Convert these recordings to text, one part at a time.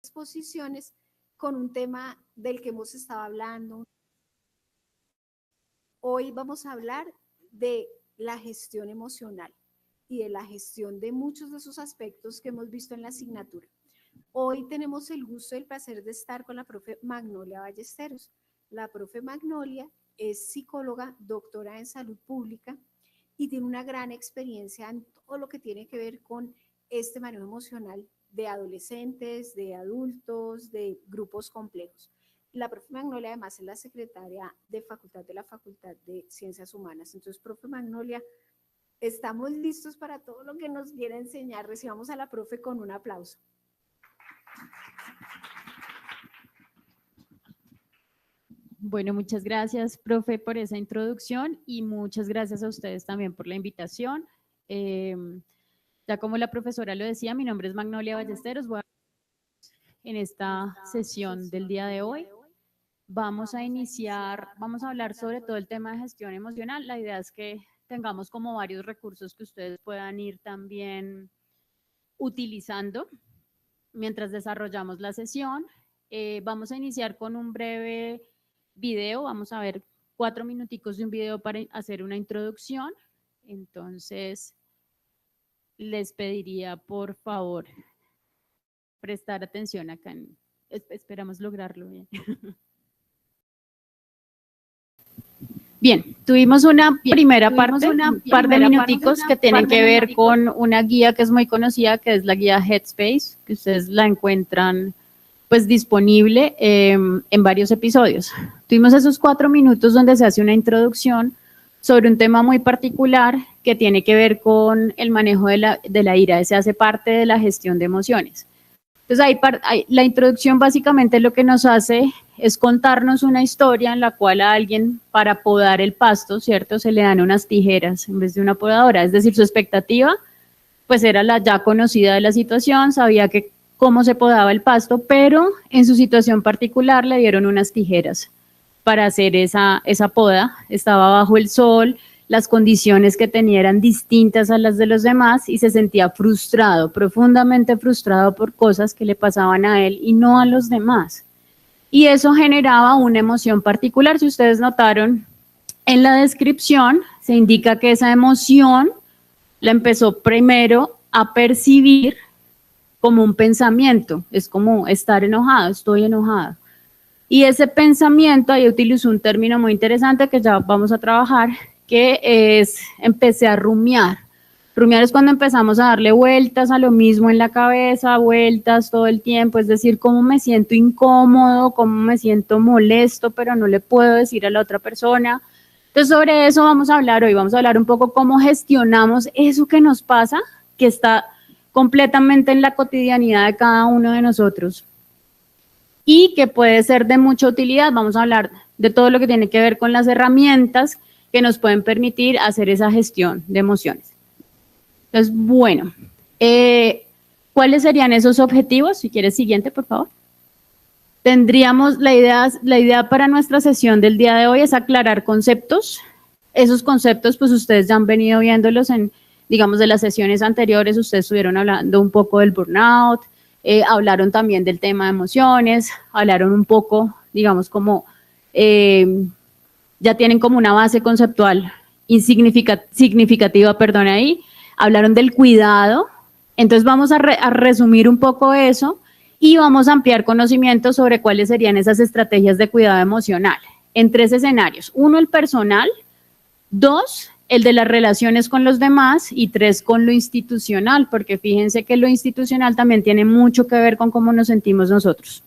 exposiciones con un tema del que hemos estado hablando. Hoy vamos a hablar de la gestión emocional y de la gestión de muchos de esos aspectos que hemos visto en la asignatura. Hoy tenemos el gusto y el placer de estar con la profe Magnolia Ballesteros. La profe Magnolia es psicóloga, doctora en salud pública y tiene una gran experiencia en todo lo que tiene que ver con este manejo emocional de adolescentes, de adultos, de grupos complejos. La profe Magnolia además es la secretaria de facultad de la Facultad de Ciencias Humanas. Entonces, profe Magnolia, estamos listos para todo lo que nos quiere enseñar. Recibamos a la profe con un aplauso. Bueno, muchas gracias, profe, por esa introducción y muchas gracias a ustedes también por la invitación. Ya como la profesora lo decía, mi nombre es Magnolia Ballesteros. En esta sesión del día de hoy vamos a hablar sobre todo el tema de gestión emocional. La idea es que tengamos como varios recursos que ustedes puedan ir también utilizando mientras desarrollamos la sesión. Vamos a iniciar con un breve video. Vamos a ver 4 minuticos de un video para hacer una introducción. Entonces, les pediría, por favor, prestar atención acá. Esperamos lograrlo bien. Bien, tuvimos una primera parte, un par de minuticos que tienen que ver con una guía que es muy conocida, que es la guía Headspace, que ustedes la encuentran pues disponible en varios episodios. Tuvimos esos 4 minutos donde se hace una introducción sobre un tema muy particular que tiene que ver con el manejo de la ira. Ese hace parte de la gestión de emociones. Entonces, la introducción básicamente lo que nos hace es contarnos una historia en la cual a alguien, para podar el pasto, ¿cierto?, se le dan unas tijeras en vez de una podadora. Es decir, su expectativa, pues era la ya conocida de la situación, sabía que cómo se podaba el pasto, pero en su situación particular le dieron unas tijeras para hacer esa poda. Estaba bajo el sol, las condiciones que tenía eran distintas a las de los demás y se sentía frustrado, profundamente frustrado por cosas que le pasaban a él y no a los demás. Y eso generaba una emoción particular. Si ustedes notaron, en la descripción se indica que esa emoción la empezó primero a percibir como un pensamiento, es como estar enojado, estoy enojado. Y ese pensamiento, ahí utilizó un término muy interesante que ya vamos a trabajar, que es, empecé a rumiar. Rumiar es cuando empezamos a darle vueltas a lo mismo en la cabeza, vueltas todo el tiempo, es decir, cómo me siento incómodo, cómo me siento molesto, pero no le puedo decir a la otra persona. Entonces, sobre eso vamos a hablar hoy, vamos a hablar un poco cómo gestionamos eso que nos pasa, que está completamente en la cotidianidad de cada uno de nosotros y que puede ser de mucha utilidad. Vamos a hablar de todo lo que tiene que ver con las herramientas que nos pueden permitir hacer esa gestión de emociones. Entonces, bueno, ¿cuáles serían esos objetivos? Si quieres, siguiente, por favor. Tendríamos la idea para nuestra sesión del día de hoy es aclarar conceptos. Esos conceptos, pues ustedes ya han venido viéndolos en, digamos, de las sesiones anteriores. Ustedes estuvieron hablando un poco del burnout, hablaron también del tema de emociones, hablaron un poco, digamos, como ya tienen como una base conceptual significativa, ahí. Hablaron del cuidado. Entonces vamos a resumir un poco eso y vamos a ampliar conocimientos sobre cuáles serían esas estrategias de cuidado emocional en 3 escenarios. 1, el personal. 2, el de las relaciones con los demás. Y 3, con lo institucional, porque fíjense que lo institucional también tiene mucho que ver con cómo nos sentimos nosotros.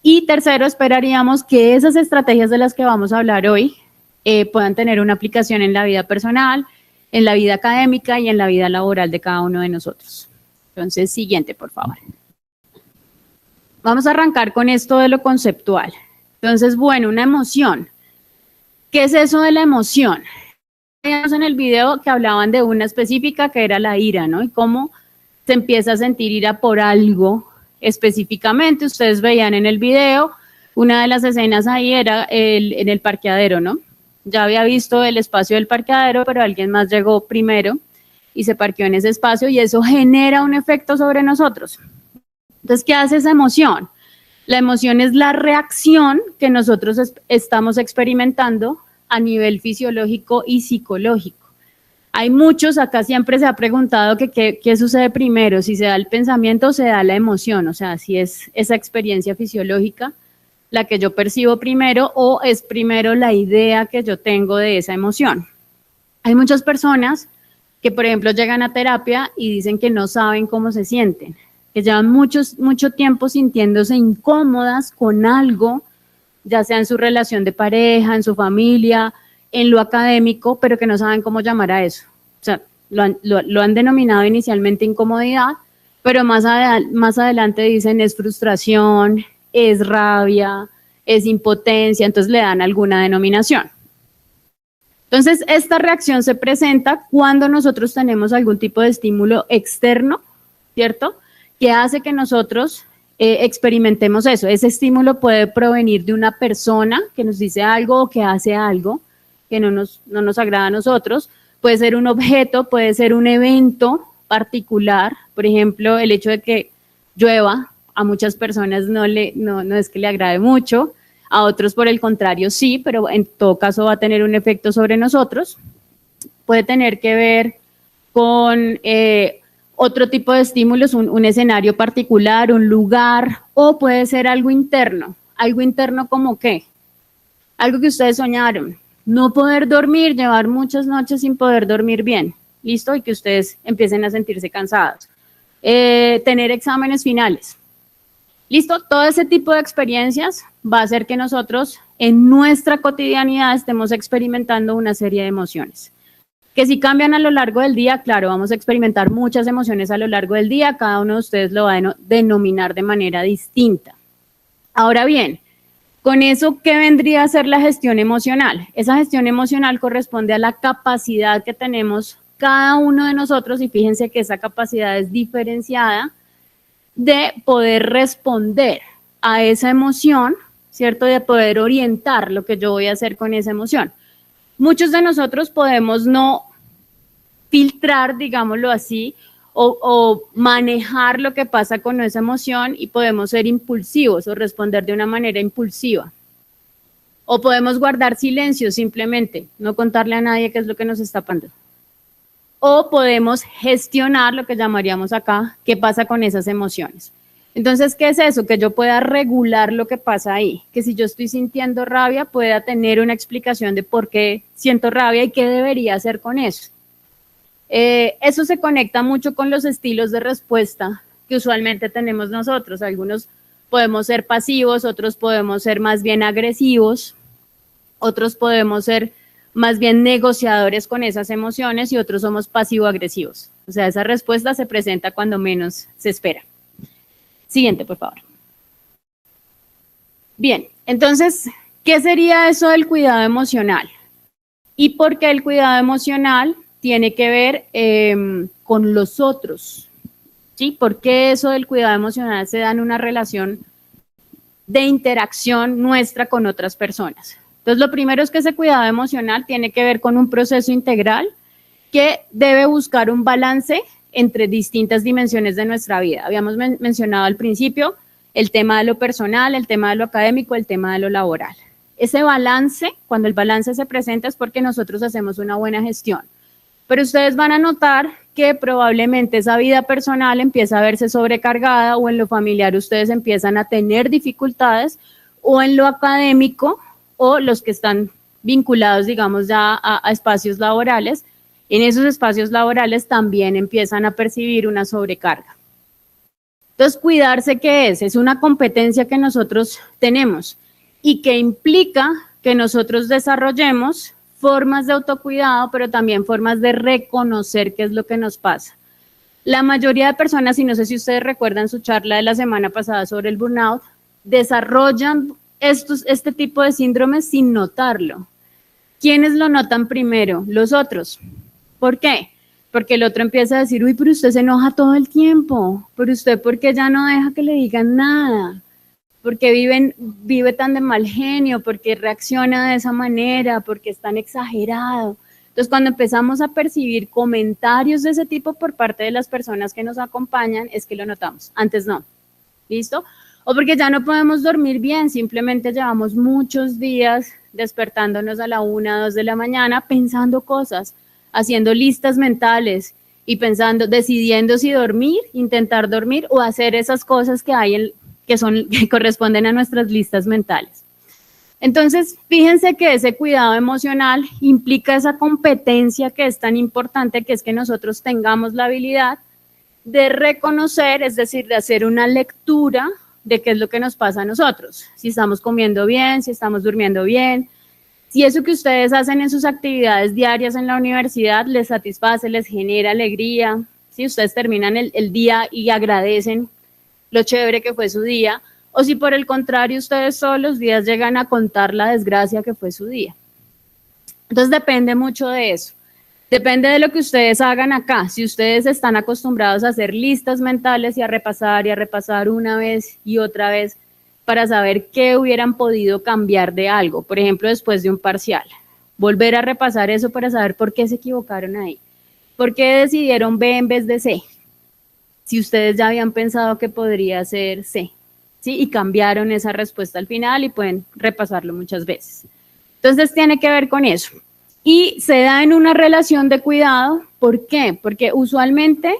Y tercero, esperaríamos que esas estrategias de las que vamos a hablar hoy puedan tener una aplicación en la vida personal, en la vida académica y en la vida laboral de cada uno de nosotros. Entonces, siguiente, por favor. Vamos a arrancar con esto de lo conceptual. Entonces, bueno, una emoción. ¿Qué es eso de la emoción? Vimos en el video que hablaban de una específica que era la ira, ¿no? Y cómo se empieza a sentir ira por algo específicamente. Ustedes veían en el video, una de las escenas ahí era en el parqueadero, ¿no? Ya había visto el espacio del parqueadero, pero alguien más llegó primero y se parqueó en ese espacio y eso genera un efecto sobre nosotros. Entonces, ¿qué hace esa emoción? La emoción es la reacción que nosotros estamos experimentando a nivel fisiológico y psicológico. Hay muchos, acá siempre se ha preguntado que qué sucede primero, si se da el pensamiento o se da la emoción, o sea, si es esa experiencia fisiológica la que yo percibo primero o es primero la idea que yo tengo de esa emoción. Hay muchas personas que, por ejemplo, llegan a terapia y dicen que no saben cómo se sienten, que llevan mucho tiempo sintiéndose incómodas con algo, ya sea en su relación de pareja, en su familia, en lo académico, pero que no saben cómo llamar a eso. O sea, lo han denominado inicialmente incomodidad, pero más adelante dicen es frustración, es rabia, es impotencia, entonces le dan alguna denominación. Entonces, esta reacción se presenta cuando nosotros tenemos algún tipo de estímulo externo, ¿cierto?, que hace que nosotros experimentemos eso. Ese estímulo puede provenir de una persona que nos dice algo o que hace algo que no nos agrada a nosotros. Puede ser un objeto, puede ser un evento particular. Por ejemplo, el hecho de que llueva a muchas personas no es que le agrade mucho, a otros por el contrario sí, pero en todo caso va a tener un efecto sobre nosotros. Puede tener que ver con otro tipo de estímulos, un escenario particular, un lugar, o puede ser algo interno. ¿Algo interno como qué? Algo que ustedes soñaron. No poder dormir, llevar muchas noches sin poder dormir bien, ¿listo? Y que ustedes empiecen a sentirse cansados. Tener exámenes finales. ¿Listo? Todo ese tipo de experiencias va a hacer que nosotros en nuestra cotidianidad estemos experimentando una serie de emociones. Que si cambian a lo largo del día, claro, vamos a experimentar muchas emociones a lo largo del día, cada uno de ustedes lo va a denominar de manera distinta. Ahora bien, con eso, ¿qué vendría a ser la gestión emocional? Esa gestión emocional corresponde a la capacidad que tenemos cada uno de nosotros, y fíjense que esa capacidad es diferenciada, de poder responder a esa emoción, ¿cierto? De poder orientar lo que yo voy a hacer con esa emoción. Muchos de nosotros podemos no filtrar, digámoslo así, o manejar lo que pasa con esa emoción y podemos ser impulsivos o responder de una manera impulsiva. O podemos guardar silencio simplemente, no contarle a nadie qué es lo que nos está pasando. O podemos gestionar lo que llamaríamos acá, qué pasa con esas emociones. Entonces, ¿qué es eso? Que yo pueda regular lo que pasa ahí, que si yo estoy sintiendo rabia, pueda tener una explicación de por qué siento rabia y qué debería hacer con eso. Eso se conecta mucho con los estilos de respuesta que usualmente tenemos nosotros. Algunos podemos ser pasivos, otros podemos ser más bien agresivos, otros podemos ser más bien negociadores con esas emociones y otros somos pasivo-agresivos. O sea, esa respuesta se presenta cuando menos se espera. Siguiente, por favor. Bien, entonces, ¿qué sería eso del cuidado emocional? ¿Y por qué el cuidado emocional tiene que ver con los otros? ¿Sí? ¿Por qué eso del cuidado emocional se da en una relación de interacción nuestra con otras personas? Entonces, lo primero es que ese cuidado emocional tiene que ver con un proceso integral que debe buscar un balance entre distintas dimensiones de nuestra vida. Habíamos mencionado al principio el tema de lo personal, el tema de lo académico, el tema de lo laboral. Ese balance, cuando el balance se presenta, es porque nosotros hacemos una buena gestión. Pero ustedes van a notar que probablemente esa vida personal empieza a verse sobrecargada, o en lo familiar ustedes empiezan a tener dificultades, o en lo académico, o los que están vinculados, digamos, ya a espacios laborales, en esos espacios laborales también empiezan a percibir una sobrecarga. Entonces, cuidarse, ¿qué es? Es una competencia que nosotros tenemos y que implica que nosotros desarrollemos formas de autocuidado, pero también formas de reconocer qué es lo que nos pasa. La mayoría de personas, y no sé si ustedes recuerdan su charla de la semana pasada sobre el burnout, desarrollan este tipo de síndromes sin notarlo. ¿Quiénes lo notan primero? Los otros. ¿Por qué? Porque el otro empieza a decir, uy, pero usted se enoja todo el tiempo, pero usted, ¿por qué ya no deja que le digan nada? ¿Por qué vive tan de mal genio? ¿Por qué reacciona de esa manera? ¿Por qué es tan exagerado? Entonces, cuando empezamos a percibir comentarios de ese tipo por parte de las personas que nos acompañan, es que lo notamos. Antes no. ¿listo? O porque ya no podemos dormir bien, simplemente llevamos muchos días despertándonos a la 1, 2 de la mañana pensando cosas, haciendo listas mentales y pensando, decidiendo si dormir, intentar dormir o hacer esas cosas que hay que corresponden a nuestras listas mentales. Entonces, fíjense que ese cuidado emocional implica esa competencia que es tan importante, que es que nosotros tengamos la habilidad de reconocer, es decir, de hacer una lectura de qué es lo que nos pasa a nosotros, si estamos comiendo bien, si estamos durmiendo bien, si eso que ustedes hacen en sus actividades diarias en la universidad les satisface, les genera alegría, si ustedes terminan el día y agradecen lo chévere que fue su día, o si por el contrario ustedes todos los días llegan a contar la desgracia que fue su día. Entonces depende mucho de eso. Depende de lo que ustedes hagan acá. Si ustedes están acostumbrados a hacer listas mentales y a repasar una vez y otra vez para saber qué hubieran podido cambiar de algo, por ejemplo, después de un parcial, volver a repasar eso para saber por qué se equivocaron ahí, por qué decidieron B en vez de C, si ustedes ya habían pensado que podría ser C, ¿sí? Y cambiaron esa respuesta al final y pueden repasarlo muchas veces. Entonces tiene que ver con eso. Y se da en una relación de cuidado. ¿Por qué? Porque usualmente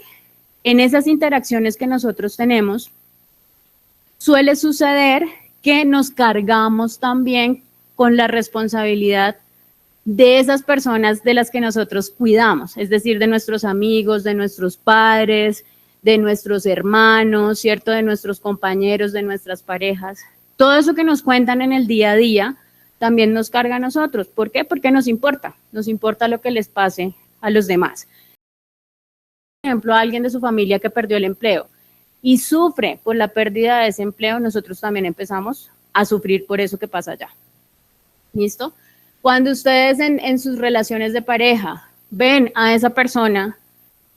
en esas interacciones que nosotros tenemos, suele suceder que nos cargamos también con la responsabilidad de esas personas de las que nosotros cuidamos, es decir, de nuestros amigos, de nuestros padres, de nuestros hermanos, ¿cierto? De nuestros compañeros, de nuestras parejas. Todo eso que nos cuentan en el día a día también nos carga a nosotros. ¿Por qué? Porque nos importa lo que les pase a los demás. Por ejemplo, a alguien de su familia que perdió el empleo y sufre por la pérdida de ese empleo, nosotros también empezamos a sufrir por eso que pasa allá. ¿Listo? Cuando ustedes en sus relaciones de pareja ven a esa persona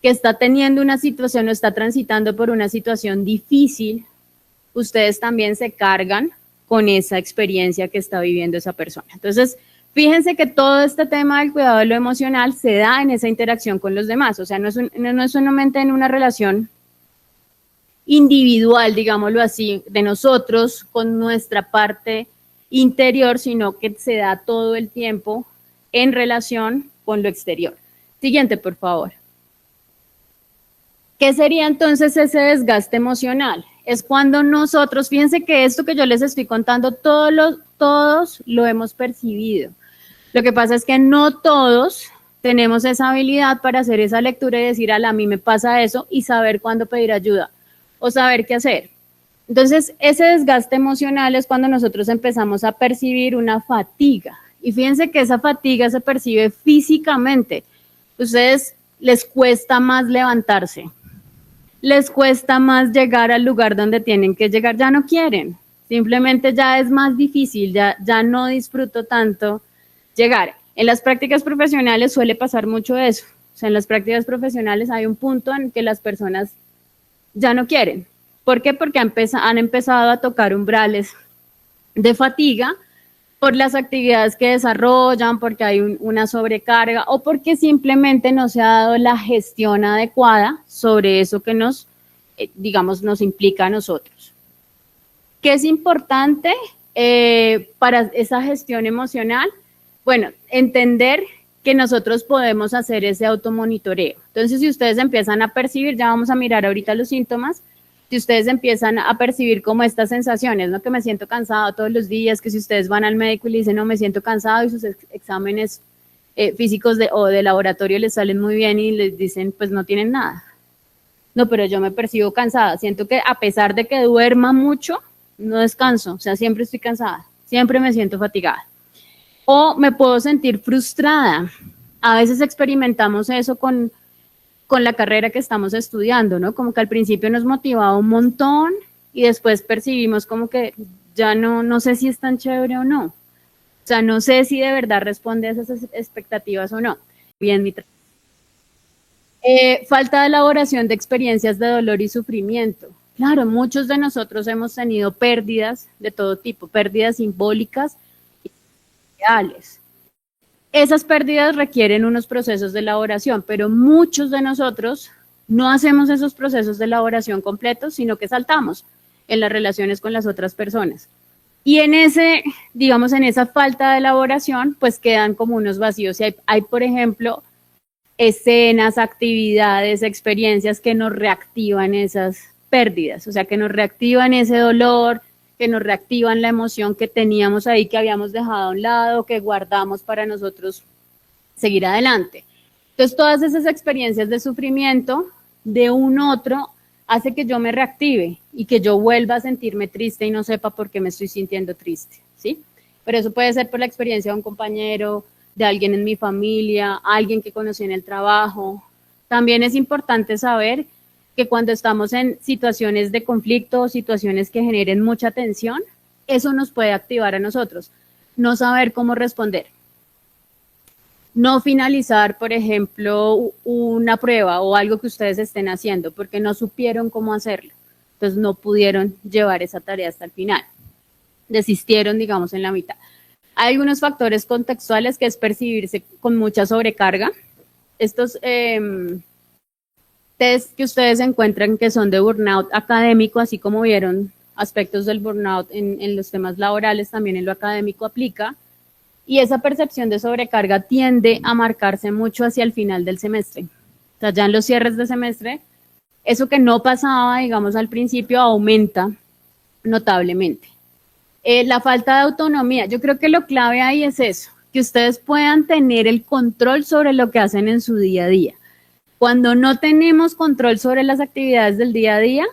que está teniendo una situación o está transitando por una situación difícil, ustedes también se cargan con esa experiencia que está viviendo esa persona. Entonces, fíjense que todo este tema del cuidado de lo emocional se da en esa interacción con los demás, o sea, no es solamente en una relación individual, digámoslo así, de nosotros con nuestra parte interior, sino que se da todo el tiempo en relación con lo exterior. Siguiente, por favor. ¿Qué sería entonces ese desgaste emocional? Es cuando nosotros, fíjense que esto que yo les estoy contando, todos lo hemos percibido. Lo que pasa es que no todos tenemos esa habilidad para hacer esa lectura y decir, a mí me pasa eso, y saber cuándo pedir ayuda o saber qué hacer. Entonces, ese desgaste emocional es cuando nosotros empezamos a percibir una fatiga. Y fíjense que esa fatiga se percibe físicamente. A ustedes les cuesta más levantarse, les cuesta más llegar al lugar donde tienen que llegar, ya no quieren, simplemente ya es más difícil, ya no disfruto tanto llegar. En las prácticas profesionales suele pasar mucho eso, o sea, en las prácticas profesionales hay un punto en que las personas ya no quieren. ¿Por qué? Porque han empezado a tocar umbrales de fatiga por las actividades que desarrollan, porque hay una sobrecarga o porque simplemente no se ha dado la gestión adecuada sobre eso que nos implica a nosotros. ¿Qué es importante para esa gestión emocional? Bueno, entender que nosotros podemos hacer ese automonitoreo. Entonces, si ustedes empiezan a percibir, ya vamos a mirar ahorita los síntomas, si ustedes empiezan a percibir como estas sensaciones, ¿no? Que me siento cansado todos los días, que si ustedes van al médico y le dicen, no, me siento cansado, y sus exámenes físicos o de laboratorio les salen muy bien y les dicen, pues no tienen nada. No, pero yo me percibo cansada, siento que a pesar de que duerma mucho, no descanso, o sea, siempre estoy cansada, siempre me siento fatigada. O me puedo sentir frustrada. A veces experimentamos eso con la carrera que estamos estudiando, ¿no? Como que al principio nos motivaba un montón y después percibimos como que ya no sé si es tan chévere o no. O sea, no sé si de verdad responde a esas expectativas o no. Bien, falta de elaboración de experiencias de dolor y sufrimiento. Claro, muchos de nosotros hemos tenido pérdidas de todo tipo, pérdidas simbólicas y reales. Esas pérdidas requieren unos procesos de elaboración, pero muchos de nosotros no hacemos esos procesos de elaboración completos, sino que saltamos. en las relaciones con las otras personas. Y en ese, digamos, en esa falta de elaboración, pues quedan como unos vacíos. Y hay, por ejemplo, escenas, actividades, experiencias que nos reactivan esas pérdidas, o sea, que nos reactivan ese dolor, que nos reactivan la emoción que teníamos ahí, que habíamos dejado a un lado, que guardamos para nosotros seguir adelante. Entonces, todas esas experiencias de sufrimiento de un otro hace que yo me reactive y que yo vuelva a sentirme triste y no sepa por qué me estoy sintiendo triste, ¿sí? Pero eso puede ser por la experiencia de un compañero, de alguien en mi familia, alguien que conocí en el trabajo. También es importante saber que cuando estamos en situaciones de conflicto o situaciones que generen mucha tensión, eso nos puede activar a nosotros. No saber cómo responder. No finalizar, por ejemplo, una prueba o algo que ustedes estén haciendo porque no supieron cómo hacerlo. Entonces no pudieron llevar esa tarea hasta el final. Desistieron, digamos, en la mitad. Hay algunos factores contextuales que es percibirse con mucha sobrecarga. Estos test que ustedes encuentran que son de burnout académico, así como vieron aspectos del burnout en los temas laborales, también en lo académico aplica. Y esa percepción de sobrecarga tiende a marcarse mucho hacia el final del semestre. O sea, ya en los cierres de semestre, eso que no pasaba, digamos, al principio aumenta notablemente. La falta de autonomía, yo creo que lo clave ahí es eso, que ustedes puedan tener el control sobre lo que hacen en su día a día. Cuando no tenemos control sobre las actividades del día a día,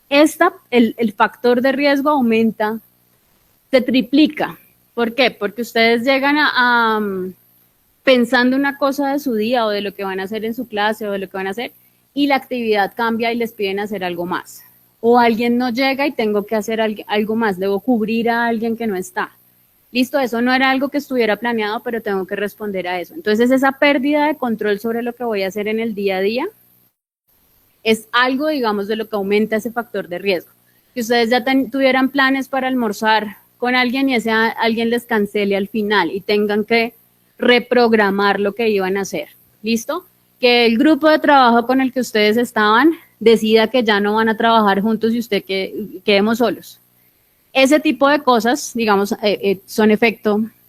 el factor de riesgo aumenta, se triplica. ¿Por qué? Porque ustedes llegan pensando una cosa de su día o de lo que van a hacer en su clase o de lo que van a hacer y la actividad cambia y les piden hacer algo más. O alguien no llega y tengo que hacer algo más, debo cubrir a alguien que no está. Listo, eso no era algo que estuviera planeado, pero tengo que responder a eso. Entonces, esa pérdida de control sobre lo que voy a hacer en el día a día es algo, digamos, de lo que aumenta ese factor de riesgo. Que ustedes ya tuvieran planes para almorzar con alguien y ese alguien les cancele al final y tengan que reprogramar lo que iban a hacer. ¿Listo? Que el grupo de trabajo con el que ustedes estaban decida que ya no van a trabajar juntos y usted quedemos solos. Ese tipo de cosas, digamos,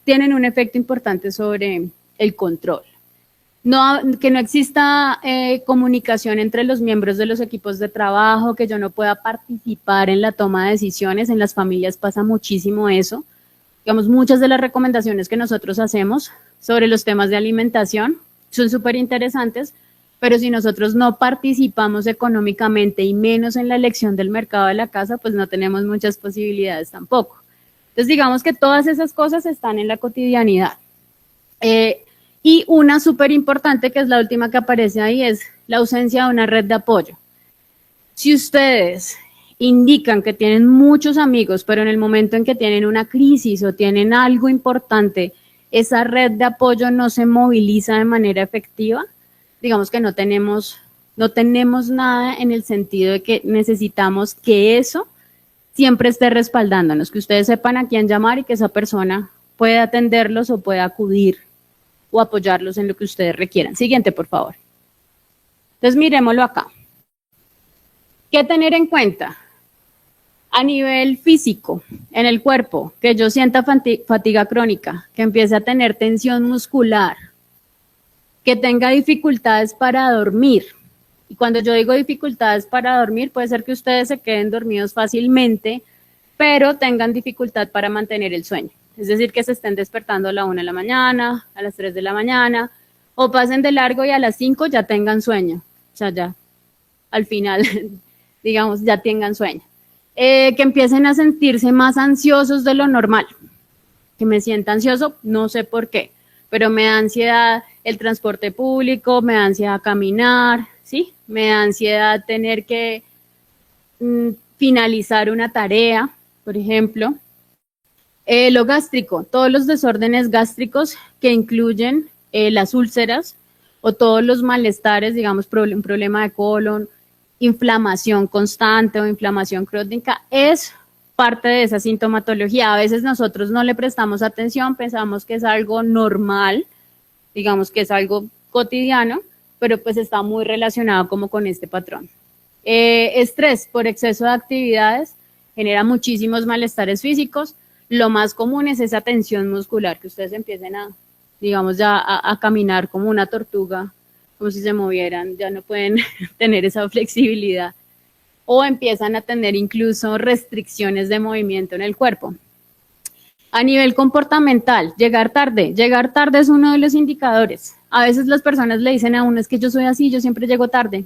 tienen un efecto importante sobre el control. Que no exista comunicación entre los miembros de los equipos de trabajo, que yo no pueda participar en la toma de decisiones. En las familias pasa muchísimo eso. Digamos, muchas de las recomendaciones que nosotros hacemos sobre los temas de alimentación son súper interesantes, pero si nosotros no participamos económicamente y menos en la elección del mercado de la casa, pues no tenemos muchas posibilidades tampoco. Entonces, digamos que todas esas cosas están en la cotidianidad. Y una súper importante, que es la última que aparece ahí, es la ausencia de una red de apoyo. Si ustedes indican que tienen muchos amigos, pero en el momento en que tienen una crisis o tienen algo importante, esa red de apoyo no se moviliza de manera efectiva, digamos que no tenemos nada en el sentido de que necesitamos que eso siempre esté respaldándonos, que ustedes sepan a quién llamar y que esa persona pueda atenderlos o pueda acudir o apoyarlos en lo que ustedes requieran. Siguiente, por favor. Entonces, miremoslo acá. ¿Qué tener en cuenta? A nivel físico, en el cuerpo, que yo sienta fatiga crónica, que empiece a tener tensión muscular, que tenga dificultades para dormir. Y cuando yo digo dificultades para dormir, puede ser que ustedes se queden dormidos fácilmente, pero tengan dificultad para mantener el sueño. Es decir, que se estén despertando a la 1 de la mañana, a las 3 de la mañana, o pasen de largo y a las 5 ya tengan sueño. O sea, ya al final, digamos, ya tengan sueño. Que empiecen a sentirse más ansiosos de lo normal. Que me sienta ansioso, no sé por qué, pero me da ansiedad el transporte público, me da ansiedad caminar, ¿sí? Me da ansiedad tener que finalizar una tarea, por ejemplo. Lo gástrico, todos los desórdenes gástricos que incluyen las úlceras o todos los malestares, digamos, un problema de colon, inflamación constante o inflamación crónica, es parte de esa sintomatología. A veces nosotros no le prestamos atención, pensamos que es algo normal, digamos que es algo cotidiano, pero pues está muy relacionado como con este patrón. Estrés por exceso de actividades, genera muchísimos malestares físicos. Lo más común es esa tensión muscular, que ustedes empiecen a, digamos, ya a caminar como una tortuga, como si se movieran, ya no pueden tener esa flexibilidad, o empiezan a tener incluso restricciones de movimiento en el cuerpo. A nivel comportamental, llegar tarde es uno de los indicadores. A veces las personas le dicen a uno, es que yo soy así, yo siempre llego tarde,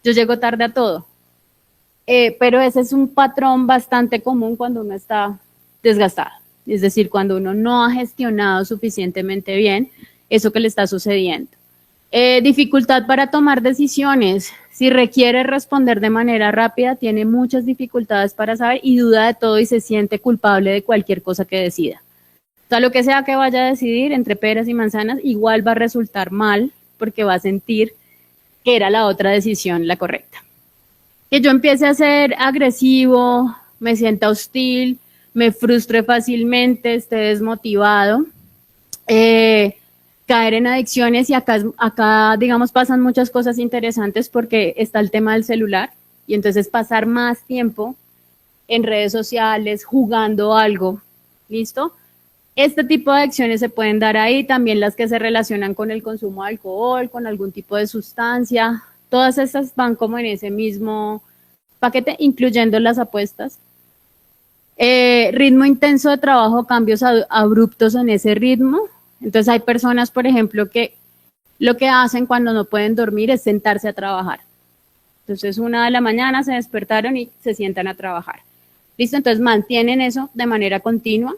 yo llego tarde a todo. Pero ese es un patrón bastante común cuando uno está desgastado, es decir, cuando uno no ha gestionado suficientemente bien eso que le está sucediendo. Dificultad para tomar decisiones. Si requiere responder de manera rápida, tiene muchas dificultades para saber y duda de todo y se siente culpable de cualquier cosa que decida. O sea, lo que sea que vaya a decidir entre peras y manzanas, igual va a resultar mal porque va a sentir que era la otra decisión la correcta. Que yo empiece a ser agresivo, me sienta hostil, me frustre fácilmente, esté desmotivado, caer en adicciones, y acá, digamos, pasan muchas cosas interesantes porque está el tema del celular, y entonces pasar más tiempo en redes sociales, jugando algo, ¿listo? Este tipo de adicciones se pueden dar ahí, también las que se relacionan con el consumo de alcohol, con algún tipo de sustancia, todas estas van como en ese mismo paquete, incluyendo las apuestas. Ritmo intenso de trabajo, cambios abruptos en ese ritmo. Entonces hay personas, por ejemplo, que lo que hacen cuando no pueden dormir es sentarse a trabajar. Entonces 1 de la mañana se despertaron y se sientan a trabajar. ¿Listo? Entonces mantienen eso de manera continua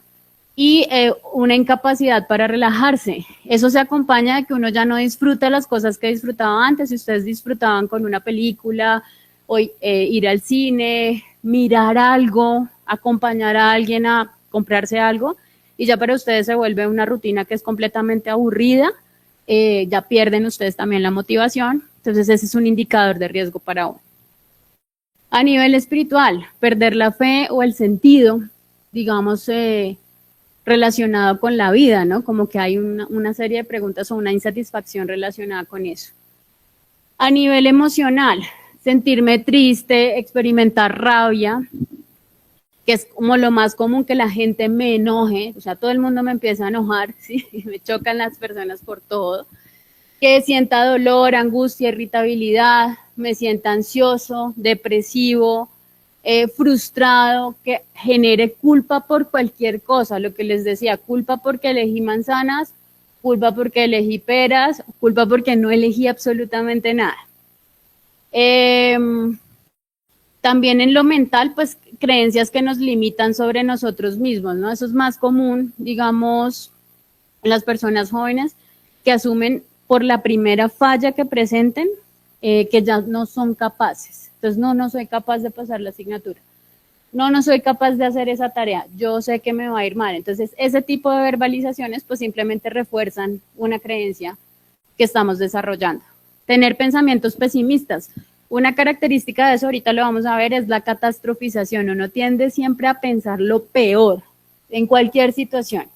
y una incapacidad para relajarse. Eso se acompaña de que uno ya no disfruta las cosas que disfrutaba antes. Si ustedes disfrutaban con una película, o ir al cine, mirar algo, acompañar a alguien a comprarse algo, y ya para ustedes se vuelve una rutina que es completamente aburrida, ya pierden ustedes también la motivación. Entonces ese es un indicador de riesgo para uno. A nivel espiritual, perder la fe o el sentido, digamos, relacionado con la vida, ¿no? Como que hay una serie de preguntas o una insatisfacción relacionada con eso. A nivel emocional, sentirme triste, experimentar rabia, que es como lo más común, que la gente me enoje, o sea, todo el mundo me empieza a enojar, ¿sí? Me chocan las personas por todo, que sienta dolor, angustia, irritabilidad, me sienta ansioso, depresivo, frustrado, que genere culpa por cualquier cosa, lo que les decía, culpa porque elegí manzanas, culpa porque elegí peras, culpa porque no elegí absolutamente nada. También en lo mental, pues creencias que nos limitan sobre nosotros mismos, ¿no? Eso es más común, digamos, en las personas jóvenes que asumen por la primera falla que presenten que ya no son capaces. Entonces, no soy capaz de pasar la asignatura. No soy capaz de hacer esa tarea. Yo sé que me va a ir mal. Entonces, ese tipo de verbalizaciones pues simplemente refuerzan una creencia que estamos desarrollando. Tener pensamientos pesimistas. Una característica de eso, ahorita lo vamos a ver, es la catastrofización. Uno tiende siempre a pensar lo peor en cualquier situación.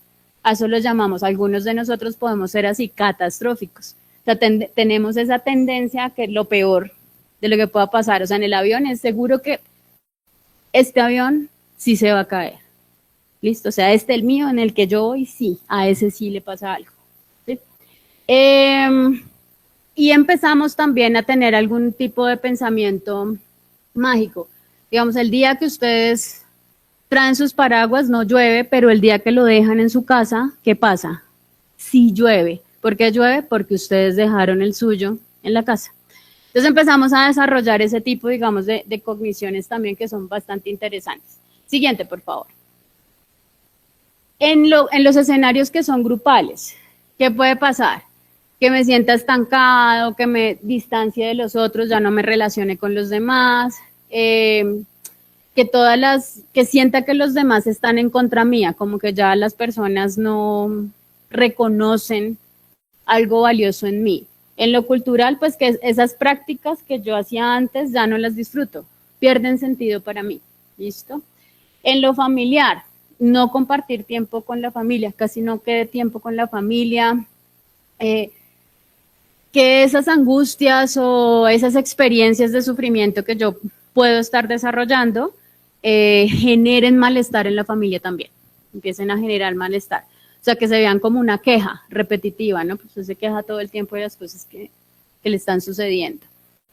A eso lo llamamos, algunos de nosotros podemos ser así, catastróficos. O sea, tenemos esa tendencia a que lo peor de lo que pueda pasar. O sea, en el avión es seguro que este avión sí se va a caer. ¿Listo? O sea, el mío en el que yo voy, sí, a ese sí le pasa algo. ¿Sí? Y empezamos también a tener algún tipo de pensamiento mágico. Digamos, el día que ustedes traen sus paraguas no llueve, pero el día que lo dejan en su casa, ¿qué pasa? Sí llueve. ¿Por qué llueve? Porque ustedes dejaron el suyo en la casa. Entonces empezamos a desarrollar ese tipo, digamos, de cogniciones también que son bastante interesantes. Siguiente, por favor. En los escenarios que son grupales, ¿qué puede pasar? Que me sienta estancado, que me distancie de los otros, ya no me relacione con los demás, que sienta que los demás están en contra mía, como que ya las personas no reconocen algo valioso en mí. En lo cultural, pues que esas prácticas que yo hacía antes ya no las disfruto, pierden sentido para mí, ¿listo? En lo familiar, no compartir tiempo con la familia, casi no quede tiempo con la familia, que esas angustias o esas experiencias de sufrimiento que yo puedo estar desarrollando generen malestar en la familia también, empiecen a generar malestar. O sea, que se vean como una queja repetitiva, ¿no? Pues usted se queja todo el tiempo de las cosas que le están sucediendo.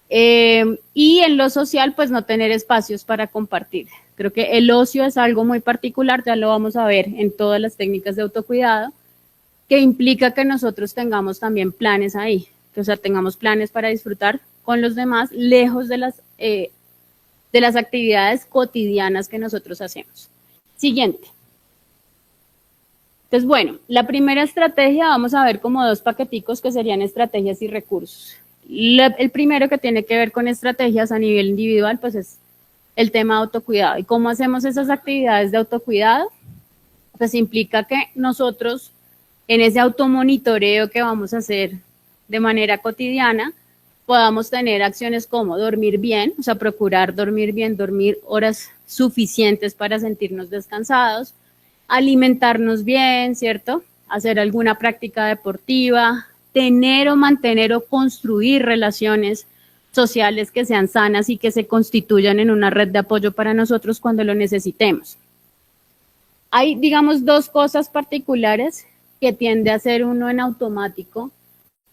Y en lo social, pues no tener espacios para compartir. Creo que el ocio es algo muy particular, ya lo vamos a ver en todas las técnicas de autocuidado, que implica que nosotros tengamos también planes ahí, que, o sea, tengamos planes para disfrutar con los demás, lejos de las actividades cotidianas que nosotros hacemos. Siguiente. Entonces, bueno, la primera estrategia, vamos a ver como dos paqueticos que serían estrategias y recursos. El primero que tiene que ver con estrategias a nivel individual, pues es el tema de autocuidado. ¿Y cómo hacemos esas actividades de autocuidado? Pues implica que nosotros, en ese automonitoreo que vamos a hacer de manera cotidiana, podamos tener acciones como dormir bien, o sea, procurar dormir bien, dormir horas suficientes para sentirnos descansados, alimentarnos bien, ¿cierto? Hacer alguna práctica deportiva, tener o mantener o construir relaciones sociales que sean sanas y que se constituyan en una red de apoyo para nosotros cuando lo necesitemos. Hay, digamos, dos cosas particulares que tiende a hacer uno en automático,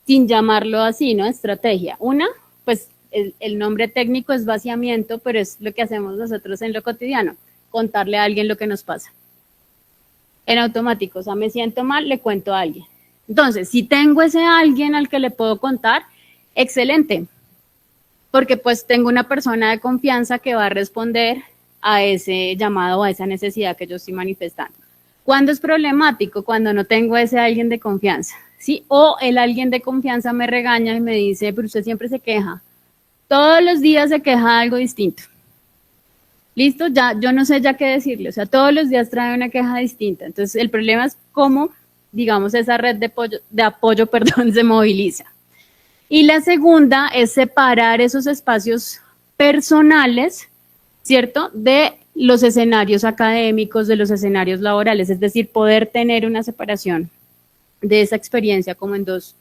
sin llamarlo así, ¿no? Estrategia. Una, pues el nombre técnico es vaciamiento, pero es lo que hacemos nosotros en lo cotidiano, contarle a alguien lo que nos pasa. En automático, o sea, me siento mal, le cuento a alguien. Entonces, si tengo ese alguien al que le puedo contar, excelente, porque pues tengo una persona de confianza que va a responder a ese llamado o a esa necesidad que yo estoy manifestando. ¿Cuándo es problemático? Cuando no tengo ese alguien de confianza, ¿sí? O el alguien de confianza me regaña y me dice, pero usted siempre se queja. Todos los días se queja de algo distinto. ¿Listo? Ya, yo no sé ya qué decirle, o sea, todos los días trae una queja distinta. Entonces, el problema es cómo, digamos, esa red de apoyo, se moviliza. Y la segunda es separar esos espacios personales, ¿cierto?, de los escenarios académicos, de los escenarios laborales, es decir, poder tener una separación de esa experiencia como en dos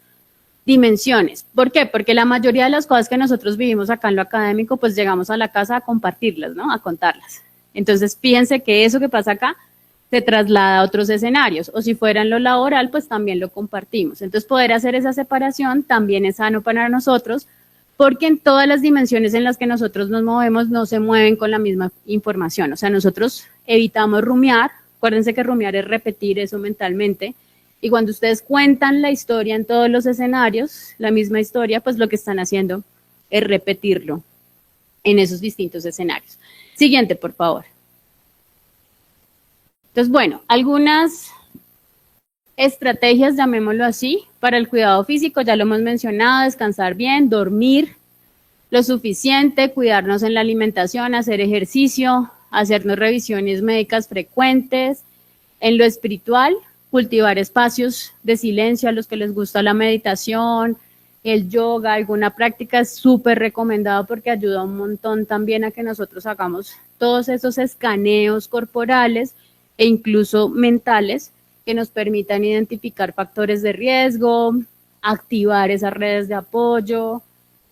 dimensiones. ¿Por qué? Porque la mayoría de las cosas que nosotros vivimos acá en lo académico, pues llegamos a la casa a compartirlas, ¿no? A contarlas. Entonces, fíjense que eso que pasa acá se traslada a otros escenarios, o si fuera en lo laboral, pues también lo compartimos. Entonces, poder hacer esa separación también es sano para nosotros, porque en todas las dimensiones en las que nosotros nos movemos no se mueven con la misma información. O sea, nosotros evitamos rumiar, acuérdense que rumiar es repetir eso mentalmente, y cuando ustedes cuentan la historia en todos los escenarios, la misma historia, pues lo que están haciendo es repetirlo en esos distintos escenarios. Siguiente, por favor. Entonces, bueno, algunas estrategias, llamémoslo así, para el cuidado físico, ya lo hemos mencionado, descansar bien, dormir lo suficiente, cuidarnos en la alimentación, hacer ejercicio, hacernos revisiones médicas frecuentes. En lo espiritual, cultivar espacios de silencio a los que les gusta la meditación, el yoga, alguna práctica es súper recomendado porque ayuda un montón también a que nosotros hagamos todos esos escaneos corporales e incluso mentales que nos permitan identificar factores de riesgo, activar esas redes de apoyo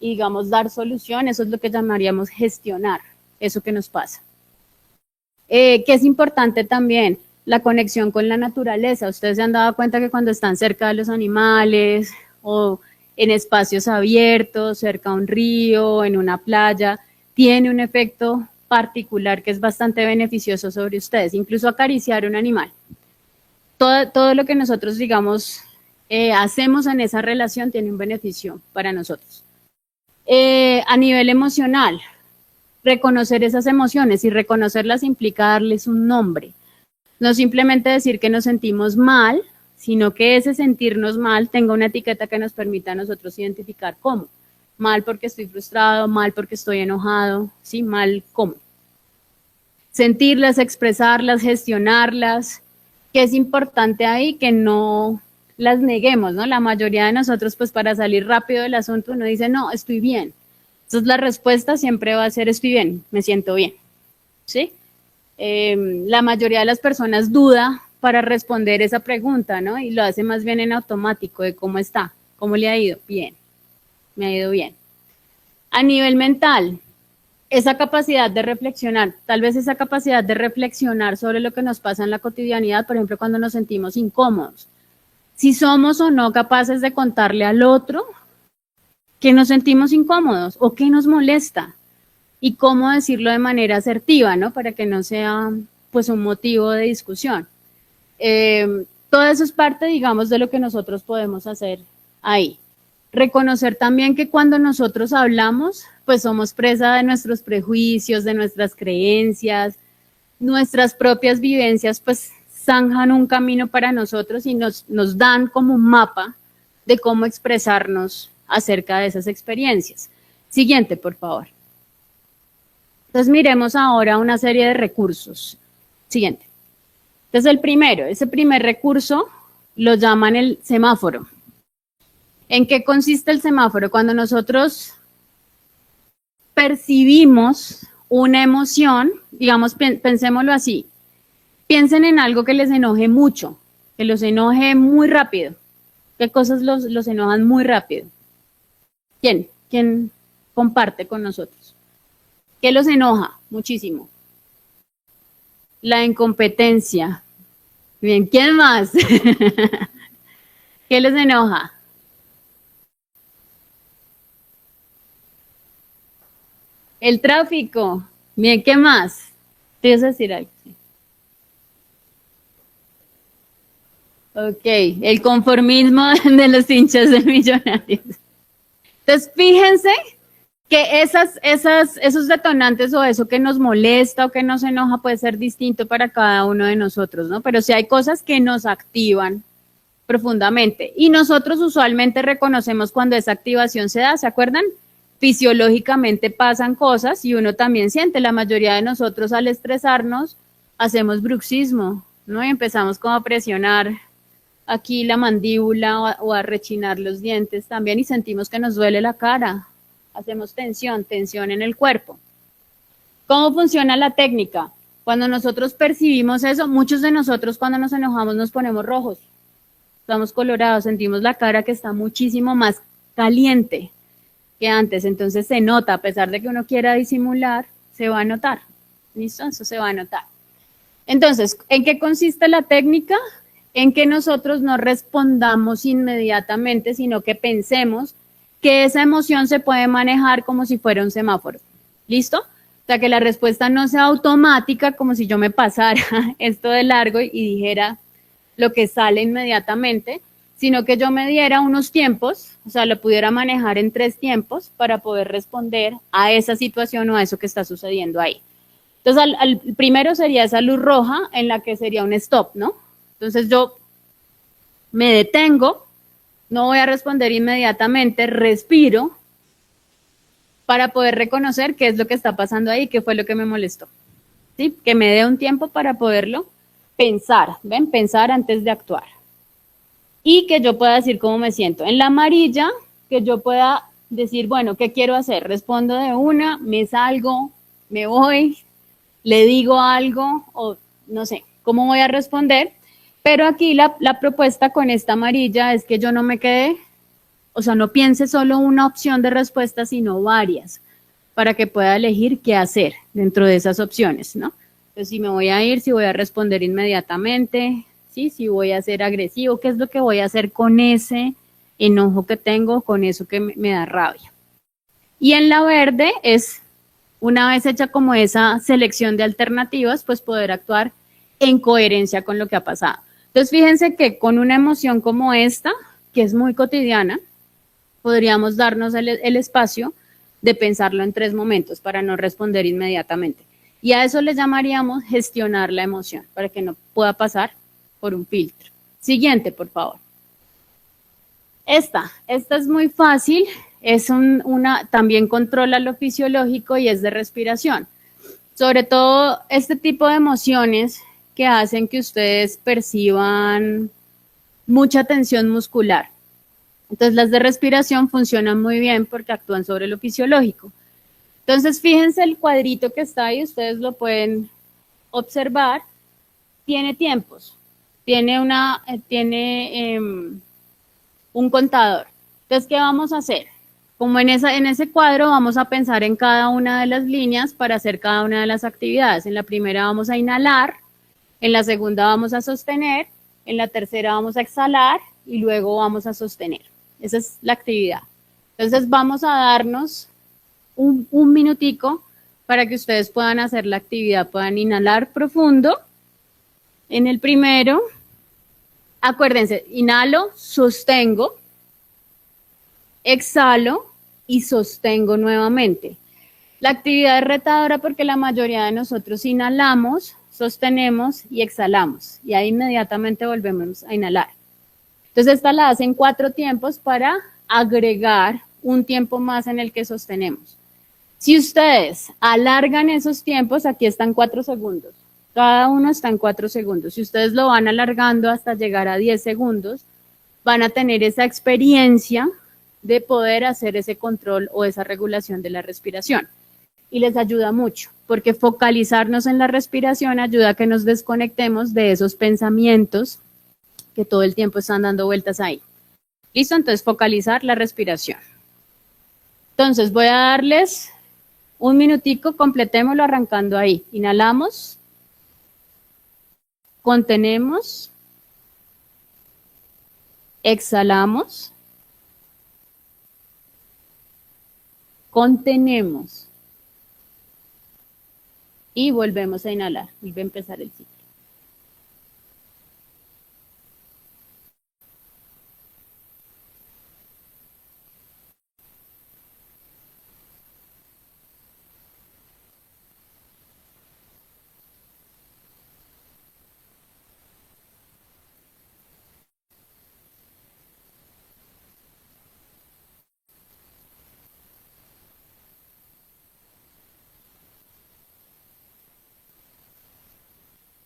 y, digamos, dar solución. Eso es lo que llamaríamos gestionar eso que nos pasa. Que es importante también la conexión con la naturaleza. Ustedes se han dado cuenta que cuando están cerca de los animales o en espacios abiertos, cerca a un río, en una playa, tiene un efecto particular que es bastante beneficioso sobre ustedes, incluso acariciar un animal. Todo lo que nosotros, digamos, hacemos en esa relación tiene un beneficio para nosotros. A nivel emocional, reconocer esas emociones y reconocerlas implica darles un nombre. No simplemente decir que nos sentimos mal, sino que ese sentirnos mal tenga una etiqueta que nos permita a nosotros identificar cómo. Mal porque estoy frustrado, mal porque estoy enojado, ¿sí? Mal cómo. Sentirlas, expresarlas, gestionarlas, que es importante ahí que no las neguemos, ¿no? La mayoría de nosotros, pues para salir rápido del asunto, uno dice, no, estoy bien. Entonces la respuesta siempre va a ser, estoy bien, me siento bien, ¿sí? La mayoría de las personas duda para responder esa pregunta, ¿no? Y lo hace más bien en automático de cómo está, cómo le ha ido, bien, me ha ido bien. A nivel mental, esa capacidad de reflexionar, tal vez esa capacidad de reflexionar sobre lo que nos pasa en la cotidianidad, por ejemplo, cuando nos sentimos incómodos. Si somos o no capaces de contarle al otro que nos sentimos incómodos o que nos molesta y cómo decirlo de manera asertiva, ¿no? Para que no sea pues un motivo de discusión. Todo eso es parte, digamos, de lo que nosotros podemos hacer ahí. Reconocer también que cuando nosotros hablamos, pues somos presa de nuestros prejuicios, de nuestras creencias, nuestras propias vivencias, pues zanjan un camino para nosotros y nos dan como un mapa de cómo expresarnos acerca de esas experiencias. Siguiente, por favor. Entonces miremos ahora una serie de recursos. Siguiente. Entonces ese primer recurso lo llaman el semáforo. ¿En qué consiste el semáforo? Cuando nosotros percibimos una emoción, digamos, pensémoslo así, piensen en algo que les enoje mucho, que los enoje muy rápido. ¿Qué cosas los enojan muy rápido? ¿Quién comparte con nosotros? ¿Qué los enoja muchísimo? La incompetencia. Bien, ¿quién más? ¿Qué les enoja? El tráfico. Bien, ¿qué más? ¿Te vas a decir algo? Ok, el conformismo de los hinchas de Millonarios. Entonces, fíjense que esos detonantes o eso que nos molesta o que nos enoja puede ser distinto para cada uno de nosotros, ¿no? Pero sí hay cosas que nos activan profundamente y nosotros usualmente reconocemos cuando esa activación se da, ¿se acuerdan? Fisiológicamente pasan cosas y uno también siente, la mayoría de nosotros al estresarnos hacemos bruxismo, ¿no? Y empezamos como a presionar aquí la mandíbula o a rechinar los dientes también y sentimos que nos duele la cara. Hacemos tensión en el cuerpo. ¿Cómo funciona la técnica? Cuando nosotros percibimos eso, muchos de nosotros cuando nos enojamos nos ponemos rojos, estamos colorados, sentimos la cara que está muchísimo más caliente que antes, entonces se nota, a pesar de que uno quiera disimular, se va a notar. ¿Listo? Eso se va a notar. Entonces, ¿en qué consiste la técnica? En que nosotros no respondamos inmediatamente, sino que pensemos que esa emoción se puede manejar como si fuera un semáforo. ¿Listo? O sea, que la respuesta no sea automática, como si yo me pasara esto de largo y dijera lo que sale inmediatamente, sino que yo me diera unos tiempos, o sea, lo pudiera manejar en 3 tiempos para poder responder a esa situación o a eso que está sucediendo ahí. Entonces, al primero sería esa luz roja en la que sería un stop, ¿no? Entonces, yo me detengo, no voy a responder inmediatamente, respiro para poder reconocer qué es lo que está pasando ahí, qué fue lo que me molestó. ¿Sí? Que me dé un tiempo para poderlo pensar, ¿ven? Pensar antes de actuar. Y que yo pueda decir cómo me siento. En la amarilla, que yo pueda decir, bueno, ¿qué quiero hacer? Respondo de una, me salgo, me voy, le digo algo o no sé, ¿cómo voy a responder? Pero aquí la propuesta con esta amarilla es que yo no me quede, o sea, no piense solo una opción de respuesta, sino varias, para que pueda elegir qué hacer dentro de esas opciones, ¿no? Entonces, si me voy a ir, si voy a responder inmediatamente, ¿sí? Si voy a ser agresivo, ¿qué es lo que voy a hacer con ese enojo que tengo, con eso que me da rabia? Y en la verde es, una vez hecha como esa selección de alternativas, pues poder actuar en coherencia con lo que ha pasado. Entonces, fíjense que con una emoción como esta, que es muy cotidiana, podríamos darnos el espacio de pensarlo en 3 momentos para no responder inmediatamente. Y a eso le llamaríamos gestionar la emoción, para que no pueda pasar por un filtro. Siguiente, por favor. Esta es muy fácil, también controla lo fisiológico y es de respiración. Sobre todo este tipo de emociones que hacen que ustedes perciban mucha tensión muscular. Entonces, las de respiración funcionan muy bien porque actúan sobre lo fisiológico. Entonces, fíjense el cuadrito que está ahí, ustedes lo pueden observar, tiene tiempos, tiene un contador. Entonces, ¿qué vamos a hacer? Como en ese cuadro vamos a pensar en cada una de las líneas para hacer cada una de las actividades. En la primera vamos a inhalar, en la segunda vamos a sostener, en la tercera vamos a exhalar y luego vamos a sostener. Esa es la actividad. Entonces vamos a darnos un minutico para que ustedes puedan hacer la actividad. Puedan inhalar profundo. En el primero, acuérdense, inhalo, sostengo, exhalo y sostengo nuevamente. La actividad es retadora porque la mayoría de nosotros inhalamos, sostenemos y exhalamos. Y ahí inmediatamente volvemos a inhalar. Entonces esta la hacen 4 tiempos para agregar un tiempo más en el que sostenemos. Si ustedes alargan esos tiempos, aquí están 4 segundos. Cada uno está en 4 segundos. Si ustedes lo van alargando hasta llegar a 10 segundos, van a tener esa experiencia de poder hacer ese control o esa regulación de la respiración. Y les ayuda mucho, porque focalizarnos en la respiración ayuda a que nos desconectemos de esos pensamientos que todo el tiempo están dando vueltas ahí. ¿Listo? Entonces, focalizar la respiración. Entonces, voy a darles un minutico, completémoslo arrancando ahí. Inhalamos, contenemos, exhalamos, contenemos y volvemos a inhalar. Vuelve a empezar el ciclo.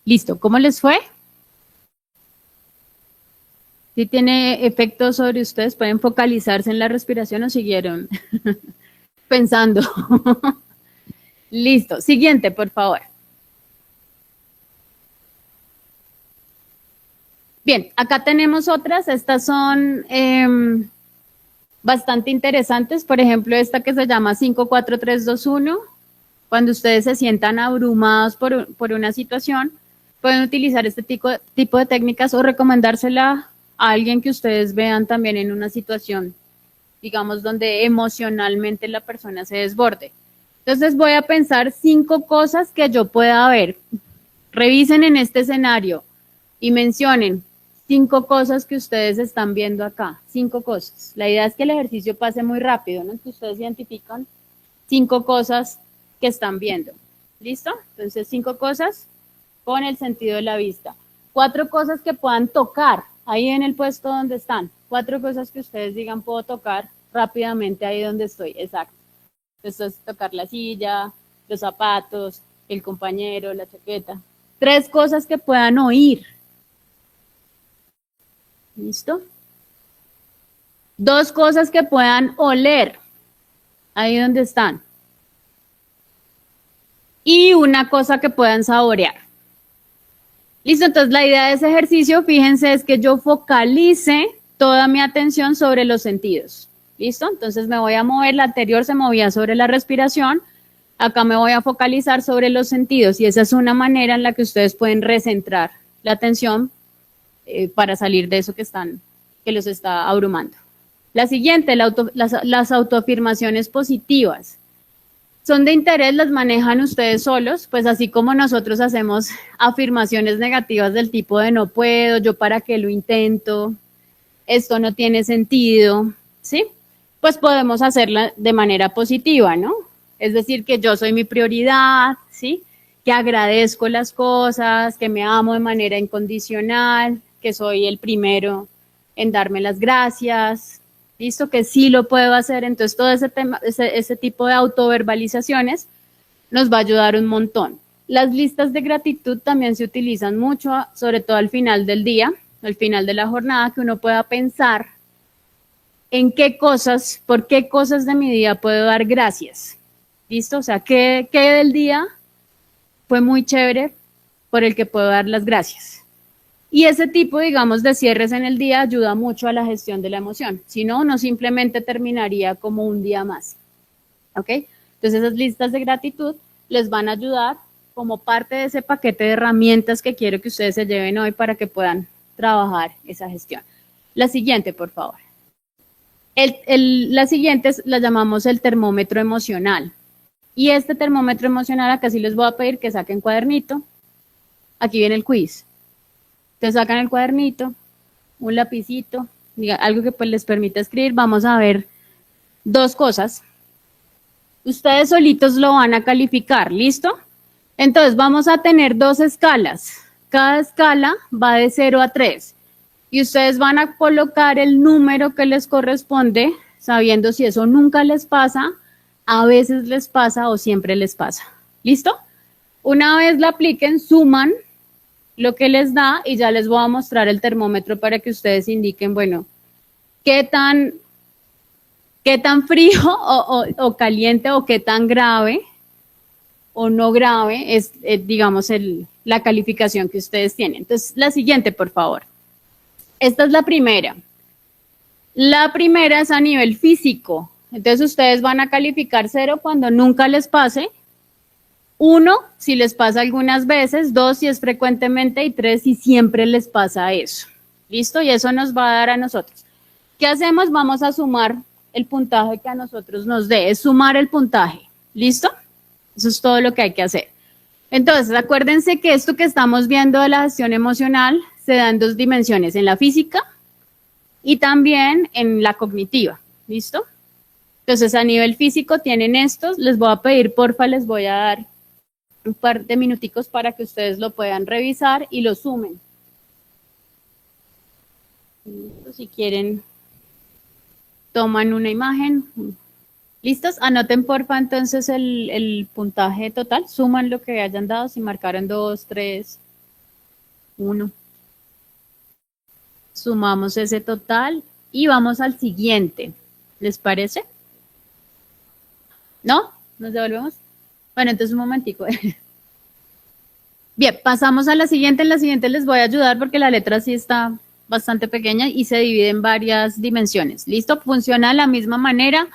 Listo, ¿cómo les fue? Si tiene efectos sobre ustedes, pueden focalizarse en la respiración o siguieron pensando. Listo, siguiente, por favor. Bien, acá tenemos otras, estas son bastante interesantes, por ejemplo, esta que se llama 5, 4, 3, 2, 1. Cuando ustedes se sientan abrumados por una situación, pueden utilizar este tipo de técnicas o recomendársela a alguien que ustedes vean también en una situación, digamos, donde emocionalmente la persona se desborde. Entonces voy a pensar 5 cosas que yo pueda ver. Revisen en este escenario y mencionen 5 cosas que ustedes están viendo acá. 5 cosas. La idea es que el ejercicio pase muy rápido, ¿no? Que ustedes identifican 5 cosas que están viendo. ¿Listo? Entonces 5 cosas con el sentido de la vista. 4 cosas que puedan tocar ahí en el puesto donde están. 4 cosas que ustedes digan puedo tocar rápidamente ahí donde estoy. Exacto. Esto es tocar la silla, los zapatos, el compañero, la chaqueta. 3 cosas que puedan oír. ¿Listo? 2 cosas que puedan oler ahí donde están. Y 1 cosa que puedan saborear. Listo, entonces la idea de ese ejercicio, fíjense, es que yo focalice toda mi atención sobre los sentidos. ¿Listo? Entonces me voy a mover, la anterior se movía sobre la respiración, acá me voy a focalizar sobre los sentidos y esa es una manera en la que ustedes pueden recentrar la atención para salir de eso que los está abrumando. La siguiente, las autoafirmaciones positivas. Son de interés, las manejan ustedes solos, pues así como nosotros hacemos afirmaciones negativas del tipo de no puedo, yo para qué lo intento, esto no tiene sentido, ¿sí? Pues podemos hacerla de manera positiva, ¿no? Es decir, que yo soy mi prioridad, ¿sí? Que agradezco las cosas, que me amo de manera incondicional, que soy el primero en darme las gracias, ¿listo? Que sí lo puedo hacer. Entonces, todo ese tipo de autoverbalizaciones nos va a ayudar un montón. Las listas de gratitud también se utilizan mucho, sobre todo al final del día, al final de la jornada, que uno pueda pensar en qué cosas, por qué cosas de mi día puedo dar gracias. ¿Listo? O sea, qué del día fue muy chévere por el que puedo dar las gracias. Y ese tipo, digamos, de cierres en el día ayuda mucho a la gestión de la emoción. Si no, uno simplemente terminaría como un día más. ¿Ok? Entonces esas listas de gratitud les van a ayudar como parte de ese paquete de herramientas que quiero que ustedes se lleven hoy para que puedan trabajar esa gestión. La siguiente, por favor. La siguiente la llamamos el termómetro emocional. Y este termómetro emocional, acá sí les voy a pedir que saquen cuadernito. Aquí viene el quiz. Te sacan el cuadernito, un lapicito, algo que pues les permita escribir. Vamos a ver dos cosas. Ustedes solitos lo van a calificar, ¿listo? Entonces vamos a tener dos escalas. Cada escala va de 0 a 3. Y ustedes van a colocar el número que les corresponde, sabiendo si eso nunca les pasa, a veces les pasa o siempre les pasa. ¿Listo? Una vez la apliquen, suman lo que les da y ya les voy a mostrar el termómetro para que ustedes indiquen, bueno, qué tan frío o caliente o qué tan grave o no grave es, digamos, la calificación que ustedes tienen. Entonces, la siguiente, por favor. Esta es la primera. La primera es a nivel físico. Entonces, ustedes van a calificar 0 cuando nunca les pase, 1 si les pasa algunas veces, 2 si es frecuentemente y 3 si siempre les pasa eso. ¿Listo? Y eso nos va a dar a nosotros. ¿Qué hacemos? Vamos a sumar el puntaje que a nosotros nos dé. Es sumar el puntaje. ¿Listo? Eso es todo lo que hay que hacer. Entonces, acuérdense que esto que estamos viendo de la gestión emocional se da en dos dimensiones, en la física y también en la cognitiva. ¿Listo? Entonces, a nivel físico tienen estos. Les voy a pedir, porfa, les voy a dar un par de minuticos para que ustedes lo puedan revisar y lo sumen. Si quieren, toman una imagen. ¿Listos? Anoten porfa entonces el puntaje total, suman lo que hayan dado, si marcaron 2, 3, 1. Sumamos ese total y vamos al siguiente. ¿Les parece? ¿No? ¿Nos devolvemos? Bueno, entonces un momentico. Bien, pasamos a la siguiente. En la siguiente les voy a ayudar porque la letra sí está bastante pequeña y se divide en varias dimensiones. ¿Listo? Funciona de la misma manera.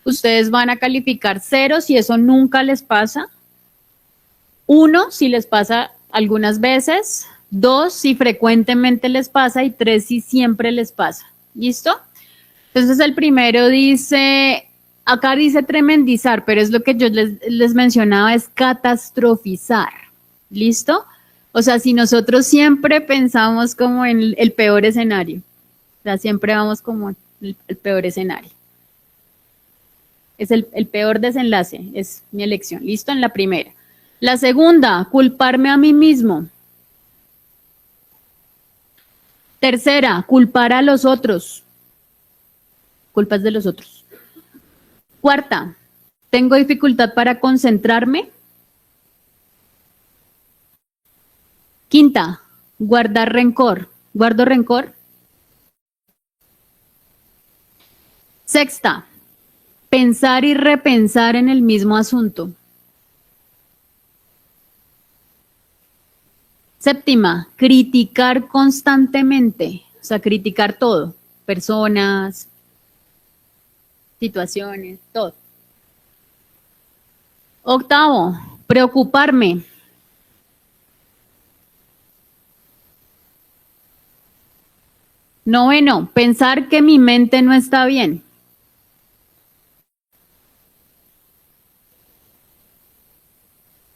Ustedes van a calificar 0 si eso nunca les pasa, 1 si les pasa algunas veces, 2 si frecuentemente les pasa y 3 si siempre les pasa. ¿Listo? Entonces el primero dice, acá dice tremendizar, pero es lo que yo les mencionaba, es catastrofizar. ¿Listo? O sea, si nosotros siempre pensamos como en el peor escenario, o sea, siempre vamos como el peor escenario. Es el peor desenlace, es mi elección. ¿Listo? En la primera. La segunda, culparme a mí mismo. Tercera, culpar a los otros. Culpas de los otros. Cuarta, tengo dificultad para concentrarme. Quinta, guardar rencor. ¿Guardo rencor? Sexta, pensar y repensar en el mismo asunto. Séptima, criticar constantemente, o sea, criticar todo, personas, situaciones, todo. Octavo, preocuparme. Noveno, pensar que mi mente no está bien.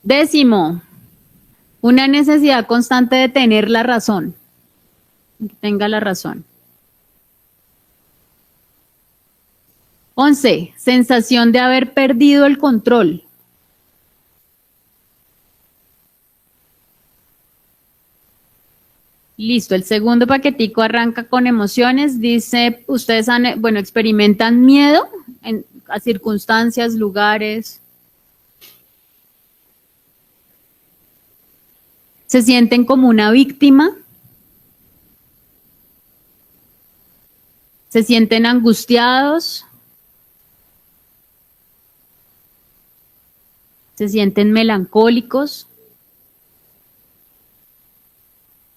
Décimo, una necesidad constante de tener la razón. Que tenga la razón. 11, sensación de haber perdido el control. Listo, el segundo paquetico arranca con emociones. Dice, ustedes experimentan miedo a circunstancias, lugares. Se sienten como una víctima. Se sienten angustiados. Se sienten melancólicos.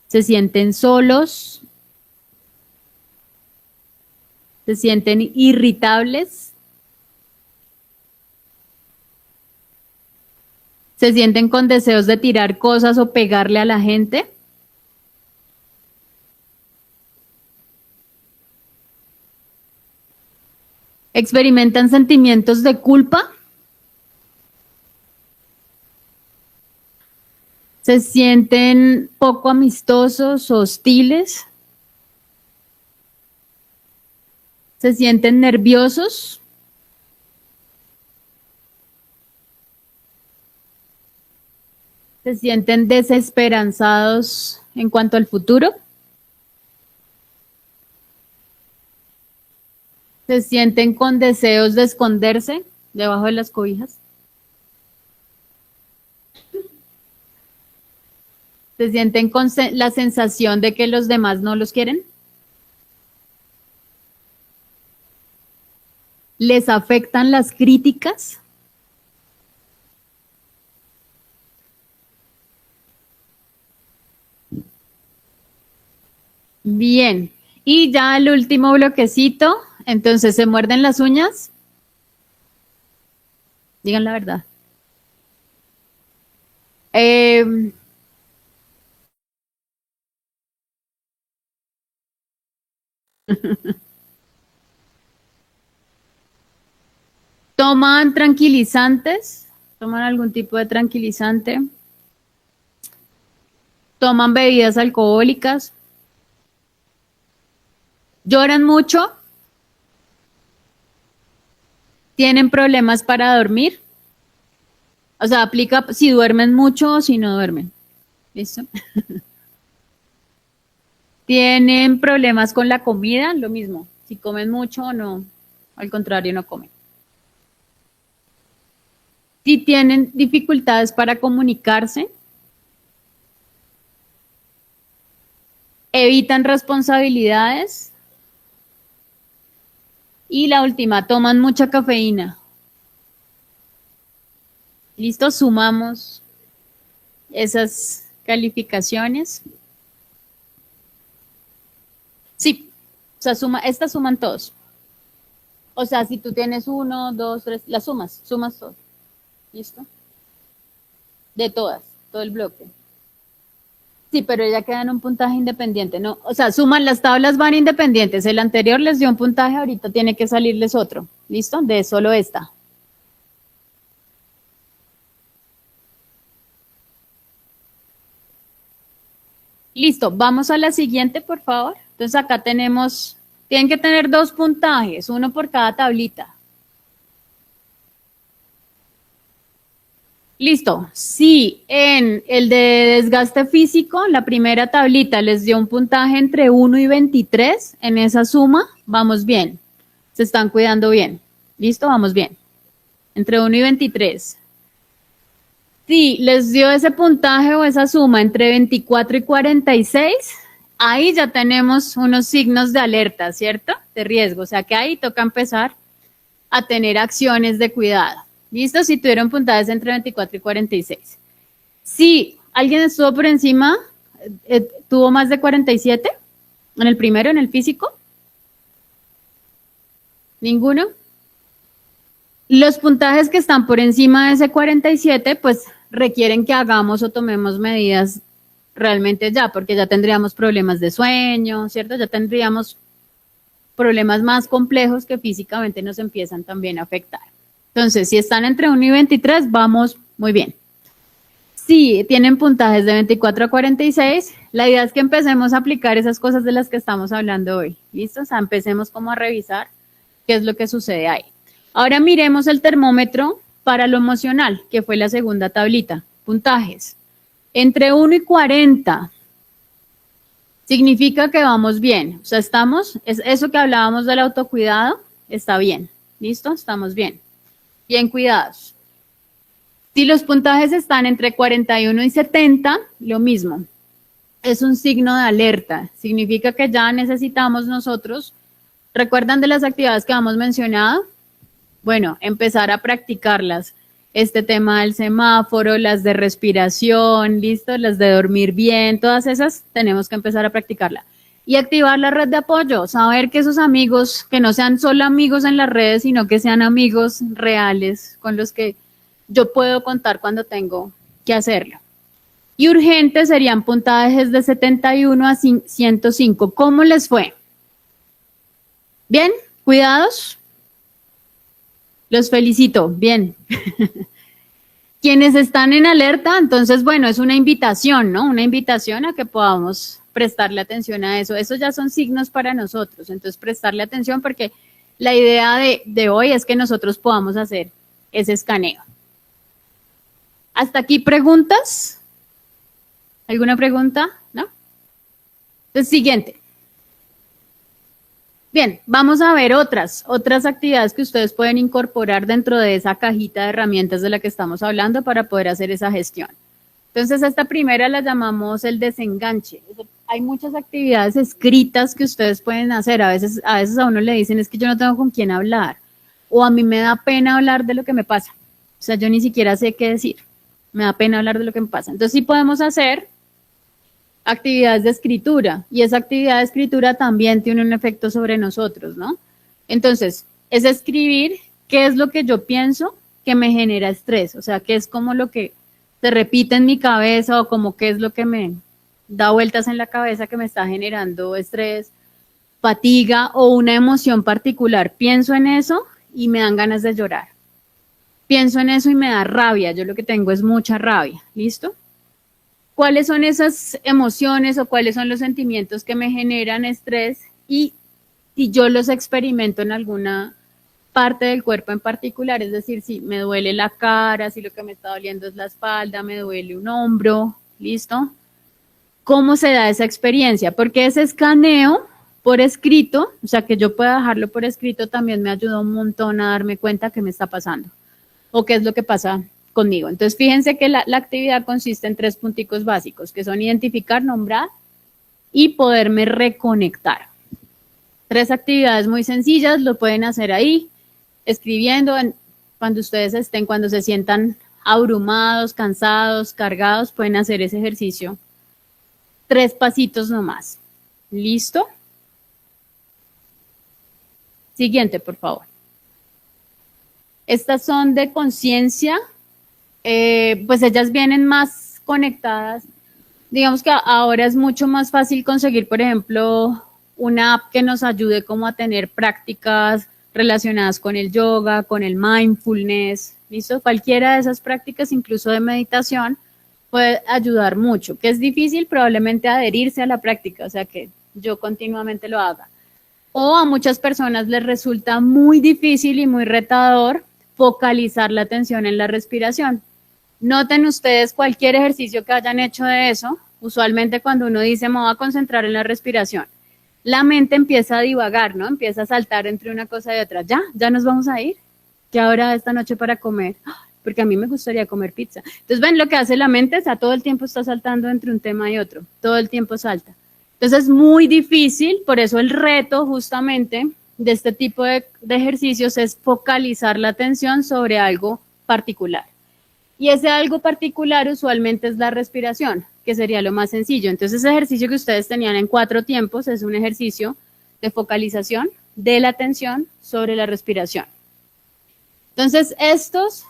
Se sienten solos, se sienten irritables, se sienten con deseos de tirar cosas o pegarle a la gente. Experimentan sentimientos de culpa. Se sienten poco amistosos, hostiles. Se sienten nerviosos. Se sienten desesperanzados en cuanto al futuro. Se sienten con deseos de esconderse debajo de las cobijas. Se sienten con la sensación de que los demás no los quieren. Les afectan las críticas. Bien, y ya el último bloquecito, entonces, ¿se muerden las uñas? Digan la verdad. ¿Toman tranquilizantes? ¿Toman algún tipo de tranquilizante? ¿Toman bebidas alcohólicas? ¿Lloran mucho? ¿Tienen problemas para dormir? O sea, aplica si duermen mucho o si no duermen. ¿Listo? ¿Tienen problemas con la comida? Lo mismo. Si comen mucho o no. Al contrario, no comen. Si tienen dificultades para comunicarse. Evitan responsabilidades. Y la última, toman mucha cafeína. ¿Listo? Sumamos esas calificaciones. Sí, o sea, estas suman todos. O sea, si tú tienes 1, 2, 3, las sumas todo. ¿Listo? De todas, todo el bloque. Sí, pero ya quedan un puntaje independiente, ¿no? O sea, suman, las tablas van independientes. El anterior les dio un puntaje, ahorita tiene que salirles otro. ¿Listo? De solo esta. Listo, vamos a la siguiente, por favor. Entonces acá tenemos, tienen que tener 2 puntajes, uno por cada tablita. Listo, si en el de desgaste físico, la primera tablita les dio un puntaje entre 1 y 23, en esa suma vamos bien, se están cuidando bien. Listo, vamos bien, entre 1 y 23. Si les dio ese puntaje o esa suma entre 24 y 46, ahí ya tenemos unos signos de alerta, ¿cierto? De riesgo, o sea que ahí toca empezar a tener acciones de cuidado. ¿Listo? Si tuvieron puntajes entre 24 y 46. Si alguien estuvo por encima, tuvo más de 47 en el primero, en el físico. ¿Ninguno? Los puntajes que están por encima de ese 47, pues requieren que hagamos o tomemos medidas realmente ya, porque ya tendríamos problemas de sueño, ¿cierto? Ya tendríamos problemas más complejos que físicamente nos empiezan también a afectar. Entonces, si están entre 1 y 23, vamos muy bien. Si tienen puntajes de 24 a 46, la idea es que empecemos a aplicar esas cosas de las que estamos hablando hoy. ¿Listo? O sea, empecemos como a revisar qué es lo que sucede ahí. Ahora miremos el termómetro para lo emocional, que fue la segunda tablita. Puntajes. Entre 1 y 40 significa que vamos bien. O sea, estamos, es eso que hablábamos del autocuidado, está bien. ¿Listo? Estamos bien. Bien cuidados. Si los puntajes están entre 41 y 70, lo mismo. Es un signo de alerta. Significa que ya necesitamos nosotros, ¿recuerdan de las actividades que hemos mencionado? Bueno, empezar a practicarlas. este tema del semáforo, las de respiración, listo, las de dormir bien, todas esas tenemos que empezar a practicarla. Y activar la red de apoyo, saber que esos amigos, que no sean solo amigos en las redes, sino que sean amigos reales con los que yo puedo contar cuando tengo que hacerlo. Y urgentes serían puntajes de 71 a 105. ¿Cómo les fue? ¿Bien? ¿Cuidados? Los felicito, bien. Quienes están en alerta, entonces, bueno, es una invitación, ¿no? Una invitación a que podamos prestarle atención a eso. Esos ya son signos para nosotros, entonces prestarle atención porque la idea de hoy es que nosotros podamos hacer ese escaneo. ¿Hasta aquí preguntas? ¿Alguna pregunta? ¿No? Entonces, siguiente. Bien, vamos a ver otras actividades que ustedes pueden incorporar dentro de esa cajita de herramientas de la que estamos hablando para poder hacer esa gestión. Entonces, esta primera la llamamos el desenganche. Hay muchas actividades escritas que ustedes pueden hacer. A veces a uno le dicen, es que yo no tengo con quién hablar. O a mí me da pena hablar de lo que me pasa. O sea, yo ni siquiera sé qué decir. Me da pena hablar de lo que me pasa. Entonces, sí podemos hacer actividades de escritura, y esa actividad de escritura también tiene un efecto sobre nosotros, ¿no? Entonces, es escribir qué es lo que yo pienso que me genera estrés, o sea, qué es como lo que se repite en mi cabeza o como qué es lo que me da vueltas en la cabeza que me está generando estrés, fatiga o una emoción particular. Pienso en eso y me dan ganas de llorar. Pienso en eso y me da rabia, yo lo que tengo es mucha rabia, ¿listo? ¿Cuáles son esas emociones o cuáles son los sentimientos que me generan estrés y si yo los experimento en alguna parte del cuerpo en particular? Es decir, si me duele la cara, si lo que me está doliendo es la espalda, me duele un hombro, ¿listo? ¿Cómo se da esa experiencia? Porque ese escaneo por escrito, o sea, que yo pueda dejarlo por escrito, también me ayuda un montón a darme cuenta qué me está pasando o qué es lo que pasa conmigo. Entonces, fíjense que la actividad consiste en 3 punticos básicos, que son identificar, nombrar y poderme reconectar. 3 actividades muy sencillas, lo pueden hacer ahí, escribiendo, cuando ustedes estén, cuando se sientan abrumados, cansados, cargados, pueden hacer ese ejercicio. 3 pasitos nomás. ¿Listo? Siguiente, por favor. Estas son de conciencia. Pues ellas vienen más conectadas. Digamos que ahora es mucho más fácil conseguir, por ejemplo, una app que nos ayude como a tener prácticas relacionadas con el yoga, con el mindfulness, ¿listo? Cualquiera de esas prácticas, incluso de meditación, puede ayudar mucho. Que es difícil probablemente adherirse a la práctica, o sea que yo continuamente lo haga. O a muchas personas les resulta muy difícil y muy retador focalizar la atención en la respiración. Noten ustedes cualquier ejercicio que hayan hecho de eso, usualmente cuando uno dice me voy a concentrar en la respiración, la mente empieza a divagar, ¿no? Empieza a saltar entre una cosa y otra. Ya nos vamos a ir. ¿Qué hora esta noche para comer? Porque a mí me gustaría comer pizza. Entonces, ven lo que hace la mente, todo el tiempo está saltando entre un tema y otro, todo el tiempo salta. Entonces, es muy difícil, por eso el reto justamente de este tipo de ejercicios es focalizar la atención sobre algo particular. Y ese algo particular usualmente es la respiración, que sería lo más sencillo. Entonces, ese ejercicio que ustedes tenían en 4 tiempos es un ejercicio de focalización de la atención sobre la respiración. Entonces, estos,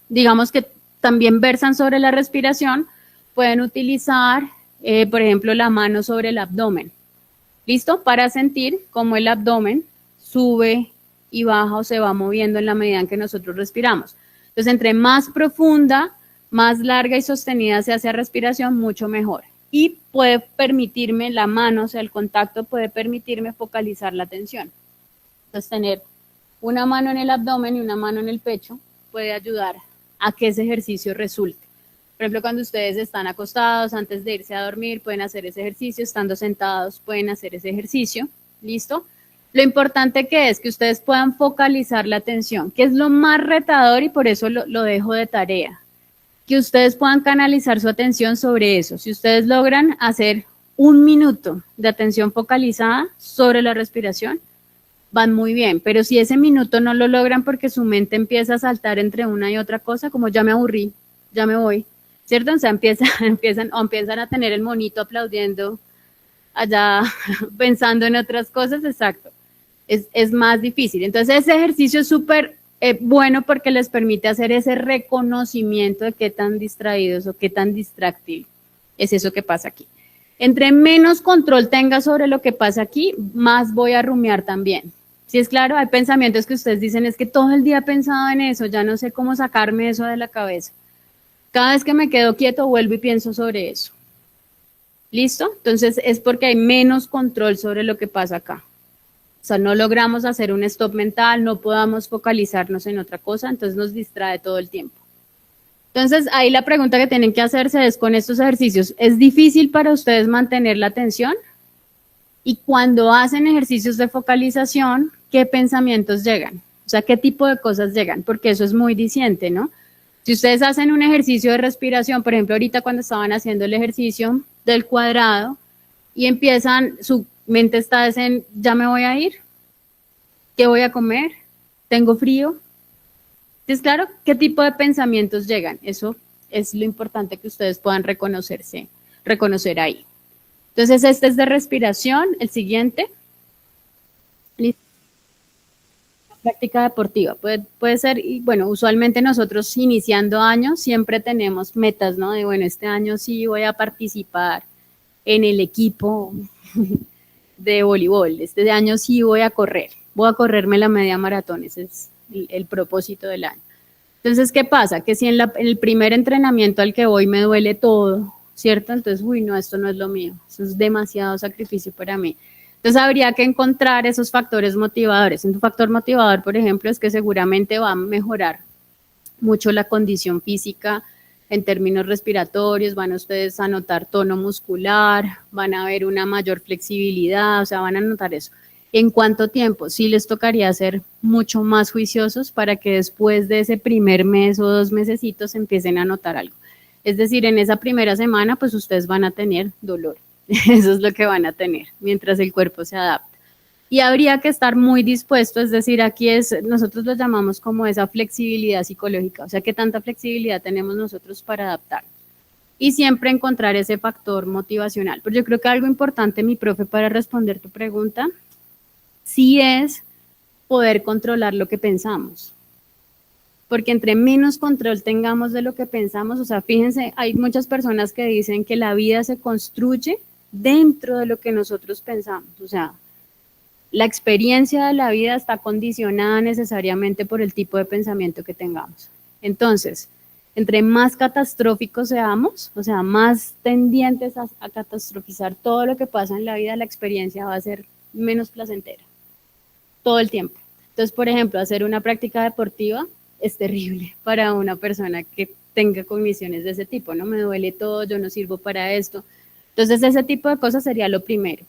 digamos que también versan sobre la respiración, pueden utilizar, por ejemplo, la mano sobre el abdomen. ¿Listo? Para sentir cómo el abdomen sube y baja o se va moviendo en la medida en que nosotros respiramos. Entonces, entre más profunda, más larga y sostenida sea esa respiración, mucho mejor. Y puede permitirme, la mano, o sea, el contacto puede permitirme focalizar la atención. Entonces, tener una mano en el abdomen y una mano en el pecho puede ayudar a que ese ejercicio resulte. Por ejemplo, cuando ustedes están acostados, antes de irse a dormir, pueden hacer ese ejercicio. Estando sentados, pueden hacer ese ejercicio. ¿Listo? Lo importante que es que ustedes puedan focalizar la atención, que es lo más retador y por eso lo dejo de tarea. Que ustedes puedan canalizar su atención sobre eso. Si ustedes logran hacer 1 minuto de atención focalizada sobre la respiración, van muy bien, pero si ese minuto no lo logran porque su mente empieza a saltar entre una y otra cosa, como ya me aburrí, ya me voy, ¿cierto? O sea, empiezan a tener el monito aplaudiendo allá, pensando en otras cosas, exacto. Es más difícil. Entonces, ese ejercicio es súper bueno porque les permite hacer ese reconocimiento de qué tan distraídos o qué tan distractivo es eso que pasa aquí. Entre menos control tenga sobre lo que pasa aquí, más voy a rumiar también. Sí, es claro, hay pensamientos que ustedes dicen, es que todo el día he pensado en eso, ya no sé cómo sacarme eso de la cabeza. Cada vez que me quedo quieto, vuelvo y pienso sobre eso. ¿Listo? Entonces, es porque hay menos control sobre lo que pasa acá. O sea, no logramos hacer un stop mental, no podamos focalizarnos en otra cosa, entonces nos distrae todo el tiempo. Entonces, ahí la pregunta que tienen que hacerse es con estos ejercicios, ¿es difícil para ustedes mantener la atención? Y cuando hacen ejercicios de focalización, ¿qué pensamientos llegan? O sea, ¿qué tipo de cosas llegan? Porque eso es muy diciente, ¿no? Si ustedes hacen un ejercicio de respiración, por ejemplo, ahorita cuando estaban haciendo el ejercicio del cuadrado y empiezan, su mente está en, ya me voy a ir, ¿qué voy a comer? ¿Tengo frío? ¿Es claro qué tipo de pensamientos llegan? Eso es lo importante que ustedes puedan reconocer ahí. Entonces, este es de respiración. El siguiente. Práctica deportiva. Puede ser, y bueno, usualmente nosotros iniciando años siempre tenemos metas, ¿no? De, bueno, este año sí voy a participar en el equipo de voleibol. Este año sí voy a correrme la media maratón. Ese es el propósito del año. Entonces, ¿qué pasa? Que si en el primer entrenamiento al que voy me duele todo, ¿cierto? Entonces, uy, no, esto no es lo mío, eso es demasiado sacrificio para mí. Entonces, habría que encontrar esos factores motivadores. Un factor motivador, por ejemplo, es que seguramente va a mejorar mucho la condición física en términos respiratorios, van a ustedes a notar tono muscular, van a ver una mayor flexibilidad, o sea, van a notar eso. ¿En cuánto tiempo? Sí les tocaría ser mucho más juiciosos para que después de ese primer mes o 2 mesecitos empiecen a notar algo. Es decir, en esa primera semana, pues ustedes van a tener dolor. Eso es lo que van a tener, mientras el cuerpo se adapta. Y habría que estar muy dispuesto, es decir, aquí nosotros lo llamamos como esa flexibilidad psicológica, o sea, qué tanta flexibilidad tenemos nosotros para adaptarnos. Y siempre encontrar ese factor motivacional. Pero yo creo que algo importante, mi profe, para responder tu pregunta, sí es poder controlar lo que pensamos. Porque entre menos control tengamos de lo que pensamos, o sea, fíjense, hay muchas personas que dicen que la vida se construye dentro de lo que nosotros pensamos, o sea, la experiencia de la vida está condicionada necesariamente por el tipo de pensamiento que tengamos. Entonces, entre más catastróficos seamos, o sea, más tendientes a catastrofizar todo lo que pasa en la vida, la experiencia va a ser menos placentera, todo el tiempo. Entonces, por ejemplo, hacer una práctica deportiva es terrible para una persona que tenga cogniciones de ese tipo, ¿no? Me duele todo, yo no sirvo para esto. Entonces, ese tipo de cosas sería lo primero.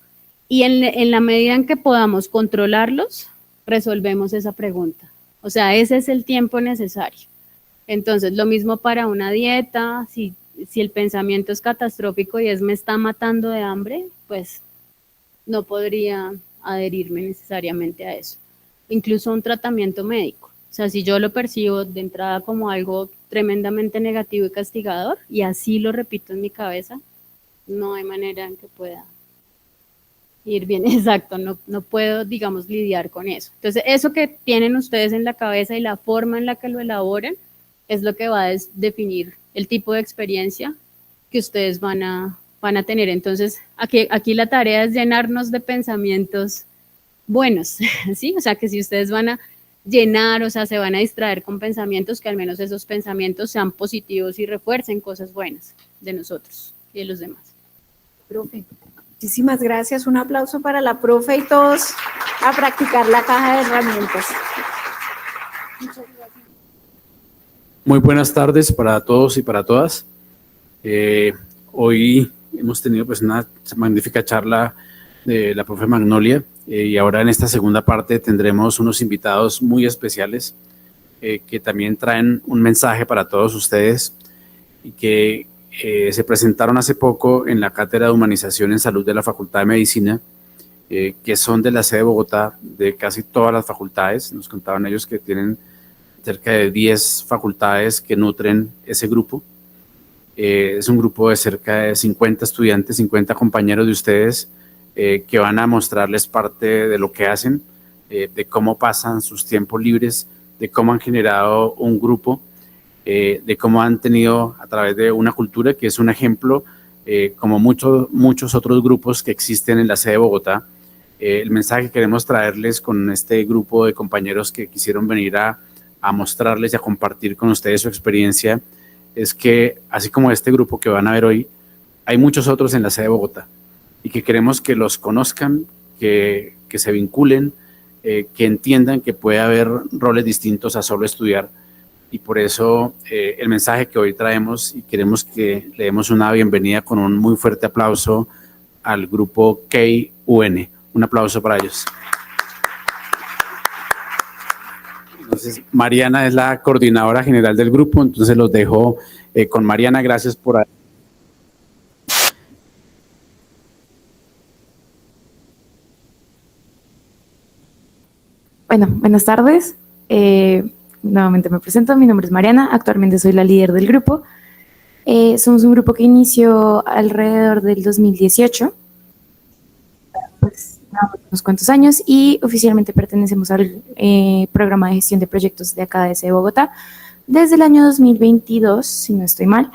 Y en la medida en que podamos controlarlos, resolvemos esa pregunta. O sea, ese es el tiempo necesario. Entonces, lo mismo para una dieta, si el pensamiento es catastrófico y me está matando de hambre, pues no podría adherirme necesariamente a eso. Incluso un tratamiento médico. O sea, si yo lo percibo de entrada como algo tremendamente negativo y castigador, y así lo repito en mi cabeza, no hay manera en que pueda ir bien, exacto, no puedo, digamos, lidiar con eso. Entonces, eso que tienen ustedes en la cabeza y la forma en la que lo elaboren es lo que va a definir el tipo de experiencia que ustedes van a tener. Entonces, aquí la tarea es llenarnos de pensamientos buenos, ¿sí? O sea, que si ustedes van a llenar, o sea, se van a distraer con pensamientos, que al menos esos pensamientos sean positivos y refuercen cosas buenas de nosotros y de los demás. Profe, muchísimas gracias. Un aplauso para la profe y todos a practicar la caja de herramientas. Muchas gracias. Muy buenas tardes para todos y para todas. Hoy hemos tenido pues una magnífica charla de la profe Magnolia y ahora en esta segunda parte tendremos unos invitados muy especiales que también traen un mensaje para todos ustedes y que se presentaron hace poco en la Cátedra de Humanización en Salud de la Facultad de Medicina que son de la sede de Bogotá, de casi todas las facultades. Nos contaban ellos que tienen cerca de 10 facultades que nutren ese grupo. Es un grupo de cerca de 50 estudiantes, 50 compañeros de ustedes que van a mostrarles parte de lo que hacen, de cómo pasan sus tiempos libres, de cómo han generado un grupo, de cómo han tenido a través de una cultura que es un ejemplo, como muchos otros grupos que existen en la sede de Bogotá. El mensaje que queremos traerles con este grupo de compañeros que quisieron venir a mostrarles y a compartir con ustedes su experiencia es que, así como este grupo que van a ver hoy, hay muchos otros en la sede de Bogotá y que queremos que los conozcan, que se vinculen, que entiendan que puede haber roles distintos a solo estudiar. Y por eso el mensaje que hoy traemos, y queremos que le demos una bienvenida con un muy fuerte aplauso al grupo KUN. Un aplauso para ellos. Entonces, Mariana es la coordinadora general del grupo, entonces los dejo con Mariana. Gracias por... Bueno, buenas tardes. Nuevamente me presento, mi nombre es Mariana, actualmente soy la líder del grupo. Somos un grupo que inició alrededor del 2018, pues unos cuantos años, y oficialmente pertenecemos al programa de gestión de proyectos de acá de Bogotá desde el año 2022, si no estoy mal.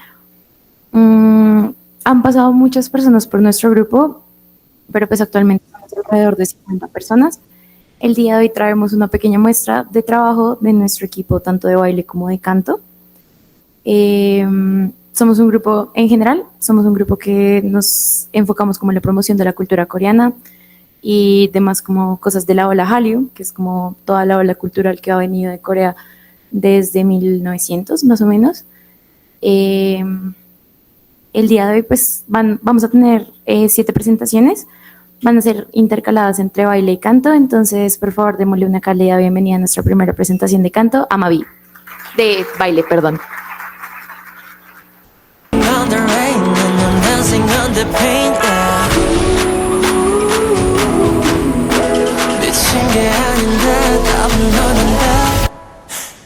Han pasado muchas personas por nuestro grupo, pero pues actualmente somos alrededor de 50 personas. El día de hoy traemos una pequeña muestra de trabajo de nuestro equipo, tanto de baile como de canto. Somos un grupo, en general, somos un grupo que nos enfocamos como en la promoción de la cultura coreana y demás como cosas de la ola Hallyu, que es como toda la ola cultural que ha venido de Corea desde 1900, más o menos. El día de hoy, pues, vamos a tener 7 presentaciones. Van a ser intercaladas entre baile y canto, entonces, por favor, démosle una cálida bienvenida a nuestra primera presentación de canto, a Mavi. De baile, perdón.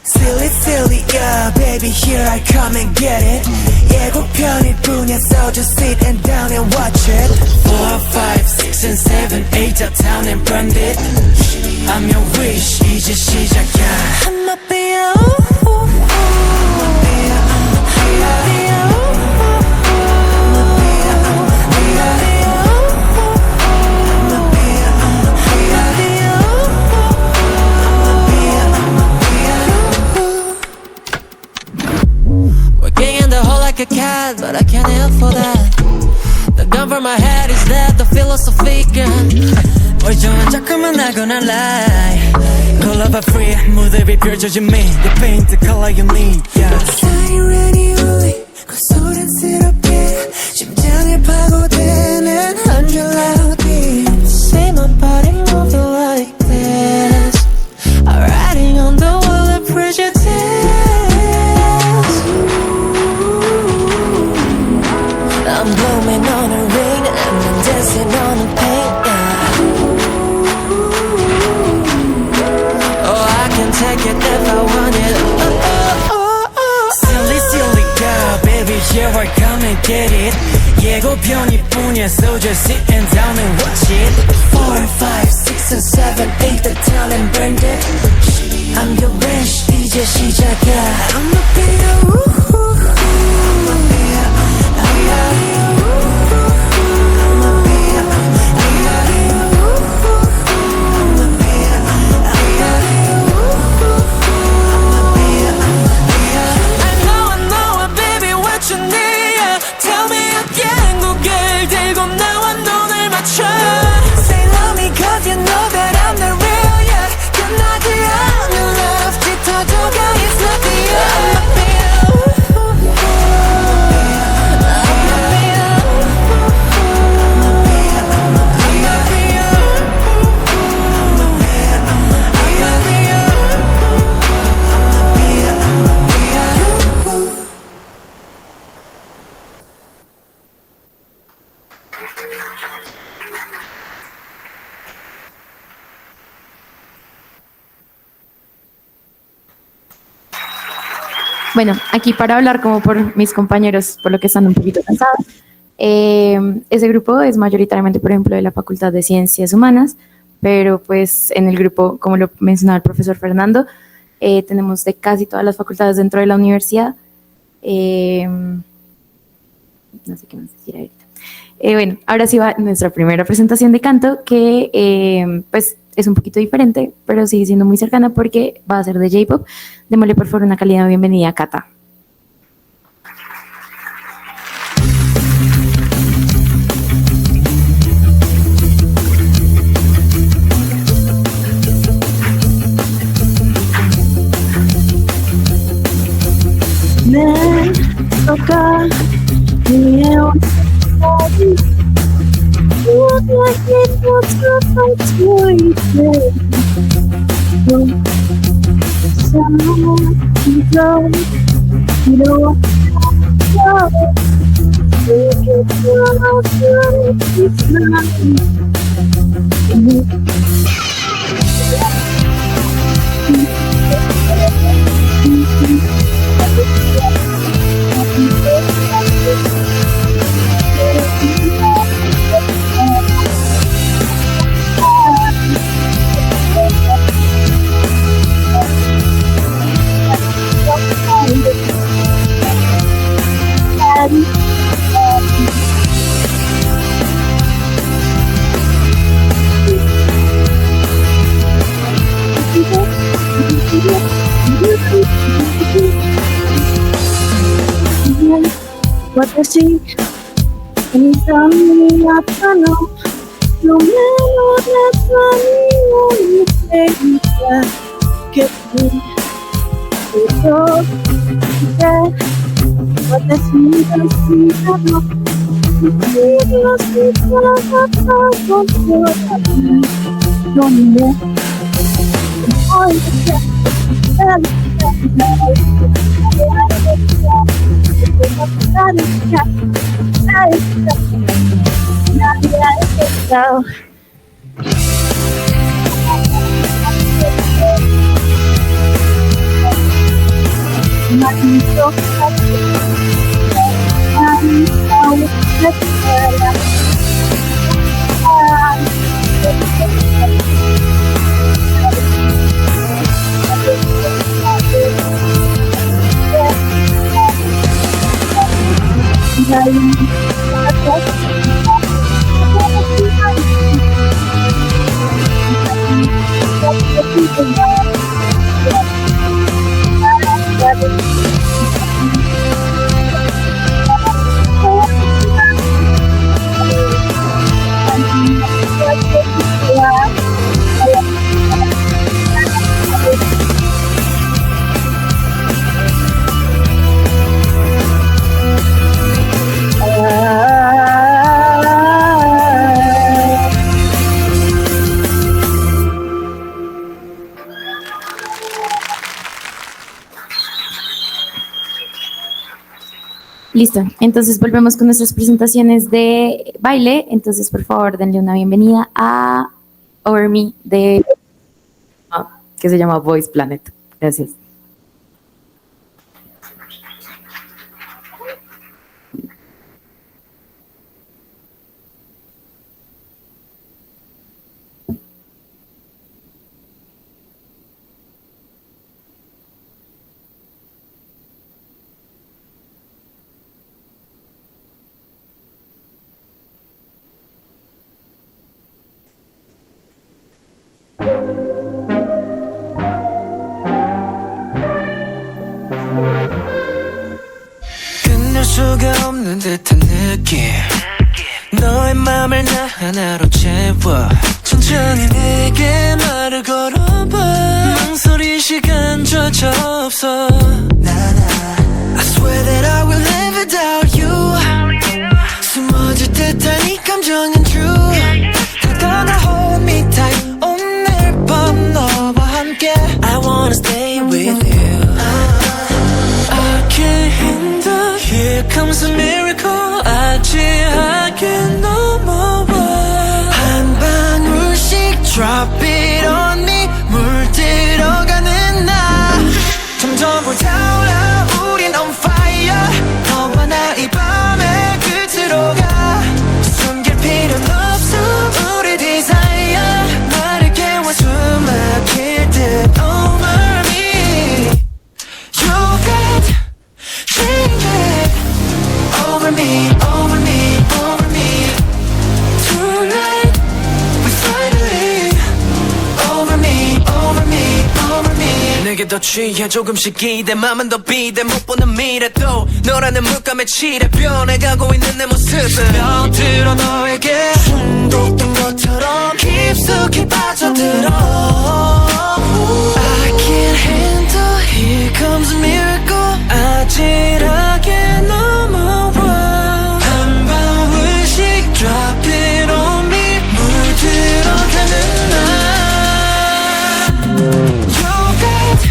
Silly, silly, yeah, baby, here I come and get it. 예고편일 뿐이야, so just sit and down and watch it. 4, 5, 6 and 7, 8 uptown and brand it. I'm your wish, 이제 시작이야. I'ma be a ooh, ooh, ooh. I'ma be a, I'ma be a ooh, ooh, ooh. I'ma be a, I'ma be a ooh, ooh, ooh. I'ma be a, I'ma be a ooh, ooh. I'ma be a, I'ma be a ooh, ooh. Working in the hole like a cat, but I can't help for that. The gun for my head is that the philosophy gun. 멀쩡한 작품은 나거나 lie. Color free, 무대비 펼쳐진 me. The paint, the color you need, yeah. 사이렌이 울리, 고소란스럽게 심장을 파고드는 100 loud beats. Say my body moving like this. I'm riding on the wall of prejudice. I'm blooming on a ring and I'm dancing on a paint, yeah. Oh, I can take it if I want it. Silly, silly girl, baby, here I come and get it. 예고편일 뿐이야, so just sit and down and watch it. 4, 5, 6 and 7, 8 the town and burned it. I'm your wish, 이제 시작이야. I'ma be a woo-hoo. I'ma be a, I'ma be a Say love me cause you know that I'm the real, yeah. 끝나지 않는 love 짙어져가 it's not the end. I'ma be a ooh, ooh, I'ma be a I'ma be a I'ma be a I'ma be a I'ma be a Bueno, aquí para hablar como por mis compañeros, por lo que están un poquito cansados. Ese grupo es mayoritariamente, por ejemplo, de la Facultad de Ciencias Humanas, pero pues en el grupo, como lo mencionaba el profesor Fernando, tenemos de casi todas las facultades dentro de la universidad. No sé qué más decir ahorita. Bueno, ahora sí va nuestra primera presentación de canto, que pues es un poquito diferente, pero sigue siendo muy cercana porque va a ser de J-Pop. Démosle por favor una cálida bienvenida a Cata. Me toca miedo. Watashi ni kami atano Lumeno natani uniteita Kepi Ito Ite Watashi ni atano Lumeno natani uniteita Lumeno Listo, entonces volvemos con nuestras presentaciones de baile. Entonces, por favor, denle una bienvenida a Over Me que se llama Voice Planet. Gracias. 끝낼 수가 없는 듯한 느낌 너의 맘을 나 하나로 채워 천천히 내게 말을 걸어봐 망설일 시간조차 없어 I swear that I will live without you 숨어질 듯한 이 감정은 true 다가가 hold me tight 오늘 밤 너와 함께 I wanna stay with you I can't handle Here comes a miracle 아찔하게 넘어와 한 방울씩 drop it on me 물들어가는 나 점점 불타올라 더 취해 조금씩 기대 맘은 더 비대 못 보는 미래도 너라는 물감에 칠해 변해가고 있는 내 모습을 스며들어 너에게 중독된 것처럼 깊숙이 빠져들어 I can't handle here comes a miracle 아찔하게 넘어와 한 방울씩 drop it on me 물들어가는 날 Your breath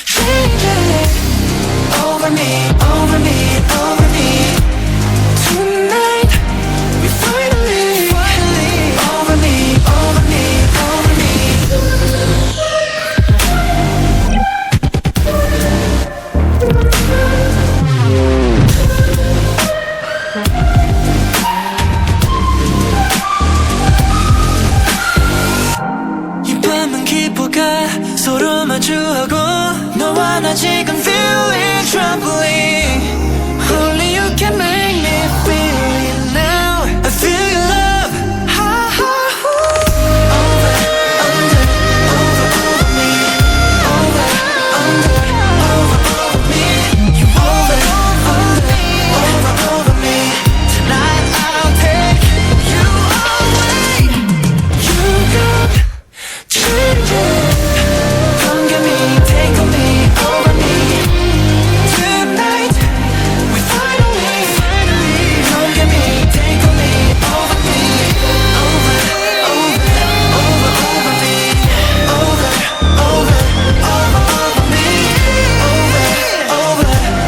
changing over me, over me, over me Tonight we finally over me, over me, over me 이 밤은 깊어가 서로 마주하고 너와 나 지금 feeling troubling Only you can make me feel it now I feel your love ha, ha, over, under, over me over, under, over me You over, under, over me Tonight I'll take you away You got changing Come get me, take on me, over me Tonight we finally Come get me, take on me, over me Over me Over me Over me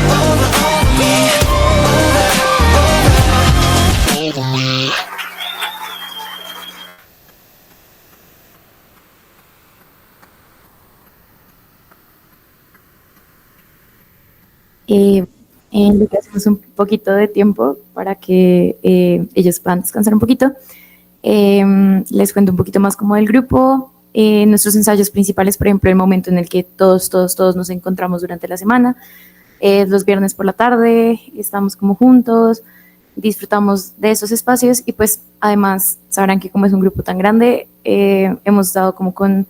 En lo que hacemos un poquito de tiempo para que ellos puedan descansar un poquito. Les cuento un poquito más como del grupo. Nuestros ensayos principales, por ejemplo, el momento en el que todos nos encontramos durante la semana. Los viernes por la tarde estamos como juntos, disfrutamos de esos espacios y pues además sabrán que como es un grupo tan grande, hemos dado como con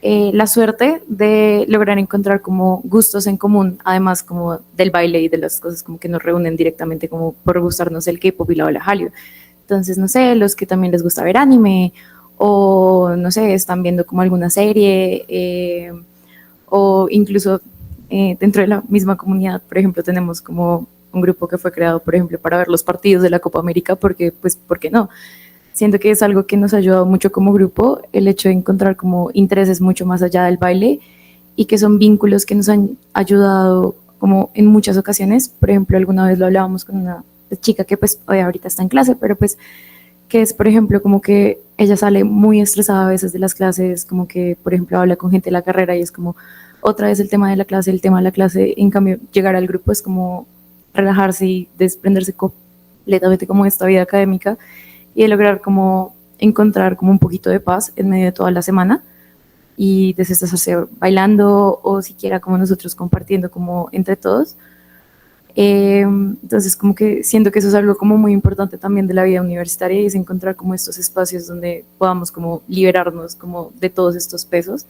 la suerte de lograr encontrar como gustos en común, además como del baile y de las cosas como que nos reúnen directamente como por gustarnos el K-pop y la ola Hallyu. Entonces, no sé, los que también les gusta ver anime o, no sé, están viendo como alguna serie o incluso dentro de la misma comunidad, por ejemplo, tenemos como un grupo que fue creado, por ejemplo, para ver los partidos de la Copa América porque, pues, ¿por qué no? Siento que es algo que nos ha ayudado mucho como grupo, el hecho de encontrar como intereses mucho más allá del baile y que son vínculos que nos han ayudado como en muchas ocasiones. Por ejemplo, alguna vez lo hablábamos con una chica que pues hoy ahorita está en clase, pero pues que es, por ejemplo, como que ella sale muy estresada a veces de las clases, como que, por ejemplo, habla con gente de la carrera y es como otra vez el tema de la clase, en cambio llegar al grupo es como relajarse y desprenderse completamente como de esta vida académica y de lograr como encontrar como un poquito de paz en medio de toda la semana y desestresarse bailando o siquiera como nosotros compartiendo como entre todos. Entonces como que siento que eso es algo como muy importante también de la vida universitaria y es encontrar como estos espacios donde podamos como liberarnos como de todos estos pesos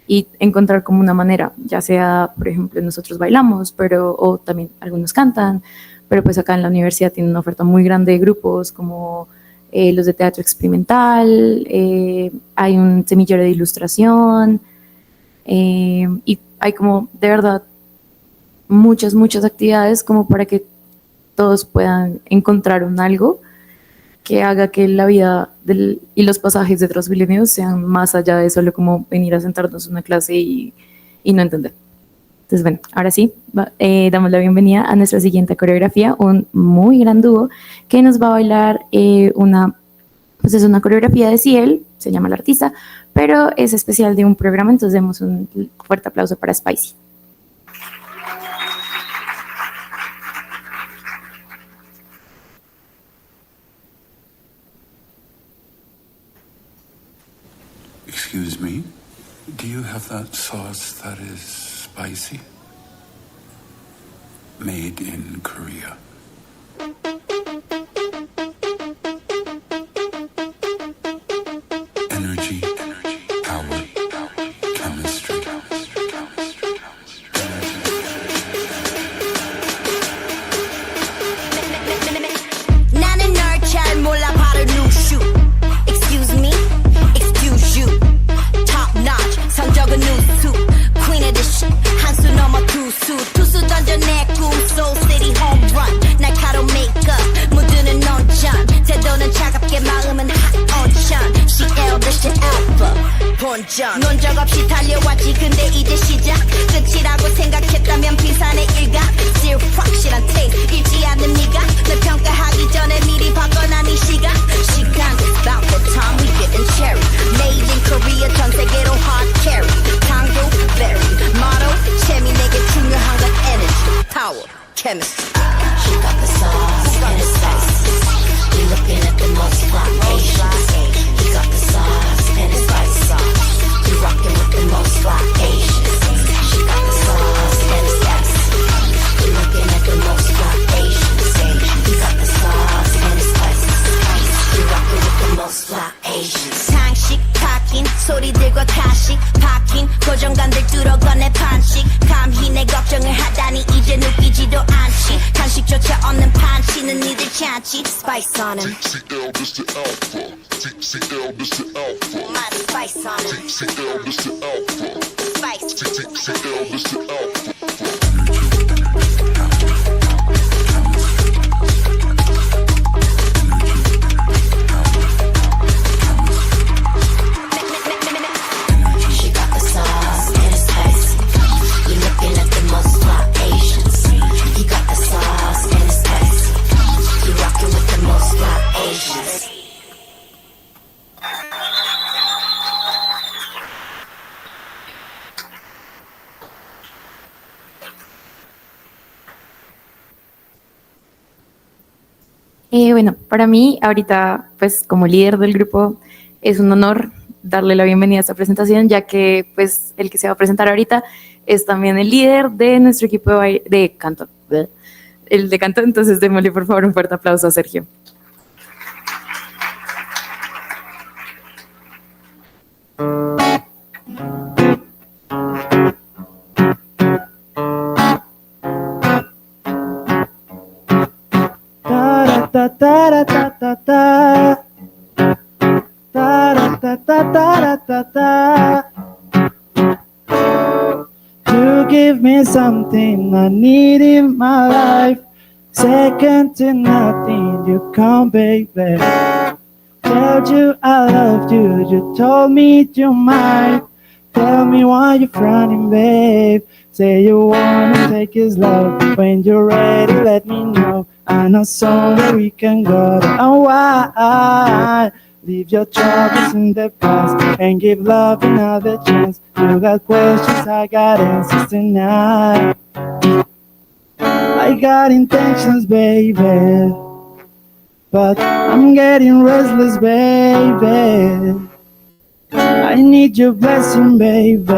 y encontrar como una manera, ya sea, por ejemplo, nosotros bailamos, pero o también algunos cantan, pero pues acá en la universidad tienen una oferta muy grande de grupos como los de teatro experimental, hay un semillero de ilustración y hay como de verdad muchas actividades como para que todos puedan encontrar un algo que haga que la vida y los pasajes de Transmilenio sean más allá de solo como venir a sentarnos en una clase y no entender. Entonces, bueno, ahora sí, damos la bienvenida a nuestra siguiente coreografía, un muy gran dúo que nos va a bailar es una coreografía de Ciel, se llama la artista, pero es especial de un programa, entonces demos un fuerte aplauso para Spicy. Excuse me, do you have that sauce that is spicy? Made in Korea. Energy, power, chemistry. 도전 논적 없이 달려왔지 근데 이제 시작 끝이라고 생각했다면 빈산의 일각 Still 확실한 taste 잃지 않는 네가 널 평가하기 전에 미리 바꿔난 이 시간 It's about the time we getting cherry Made in Korea 전 세계로 hard carry 강도 berry motto 재미 내게 중요한 건 energy power chemistry She got the sauce and it's spicy We looking at the most fly Asians He got the sauce and it's spicy We rockin' with the most fly Asians She got the sauce and it's spicy We looking at the most fly Asians He got the sauce and it's spicy We rockin' with the most fly Asians 상식 파킨 소리들과 가식 파킨 고정관들 뚫어거내 반씩 감히 내 걱정을 하다니 이제 느끼지도 않지 간식조차 없는 판치는 니들 찬치 Spice on him TCL Mr. Alpha TCL Mr. Alpha My spice on him TCL Mr. Alpha Spice TCL Mr. Alpha Bueno, para mí ahorita, pues como líder del grupo, es un honor darle la bienvenida a esta presentación, ya que pues el que se va a presentar ahorita es también el líder de nuestro equipo de canto, el de canto, entonces démosle por favor un fuerte aplauso a Sergio. Ta ta ta ta ta ta ta ta ta ta. You give me something I need in my life. Second to nothing, you come, baby. Told you I loved you, you told me you might. Tell me why you're frowning, babe. Say you wanna take his love. When you're ready, let me know. I know somewhere we can go. Oh, why? Leave your troubles in the past and give love another chance. You got questions, I got answers tonight. I got intentions, baby, but I'm getting restless, baby. I need your blessing, baby.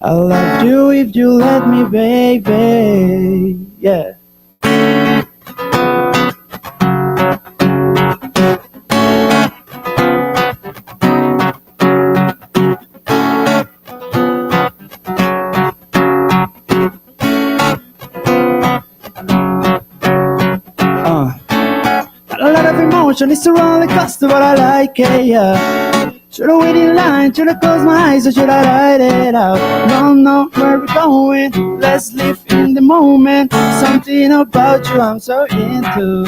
I'll love you if you let me, baby. Yeah. A lot of emotion, it's a roller coaster, but I like it, yeah. Should I wait in line, should I close my eyes, or should I write it out? Don't know where we're going, let's live in the moment. Something about you I'm so into.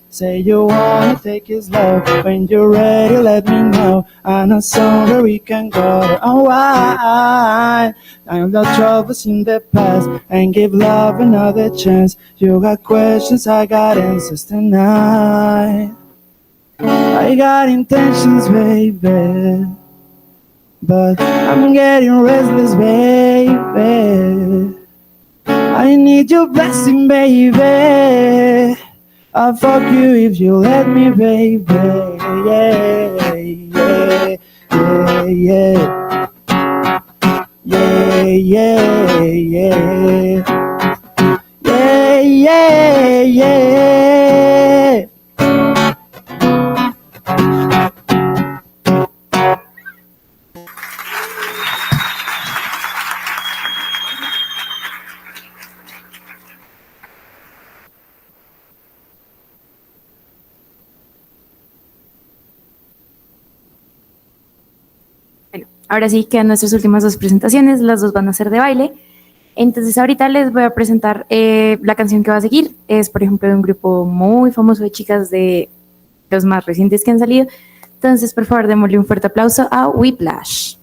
Say you wanna take his love. When you're ready, let me know. I know somewhere we can go. Oh, I know troubles in the past and give love another chance. You got questions, I got answers tonight. I got intentions, baby, but I'm getting restless, baby. I need your blessing, baby. I'll fuck you if you let me, baby. Yeah, yeah, yeah, yeah. Yeah, yeah, yeah. Yeah, yeah, yeah. Ahora sí quedan nuestras últimas dos presentaciones, las dos van a ser de baile. Entonces ahorita les voy a presentar la canción que va a seguir. Es, por ejemplo, de un grupo muy famoso de chicas de los más recientes que han salido. Entonces, por favor, démosle un fuerte aplauso a Whiplash.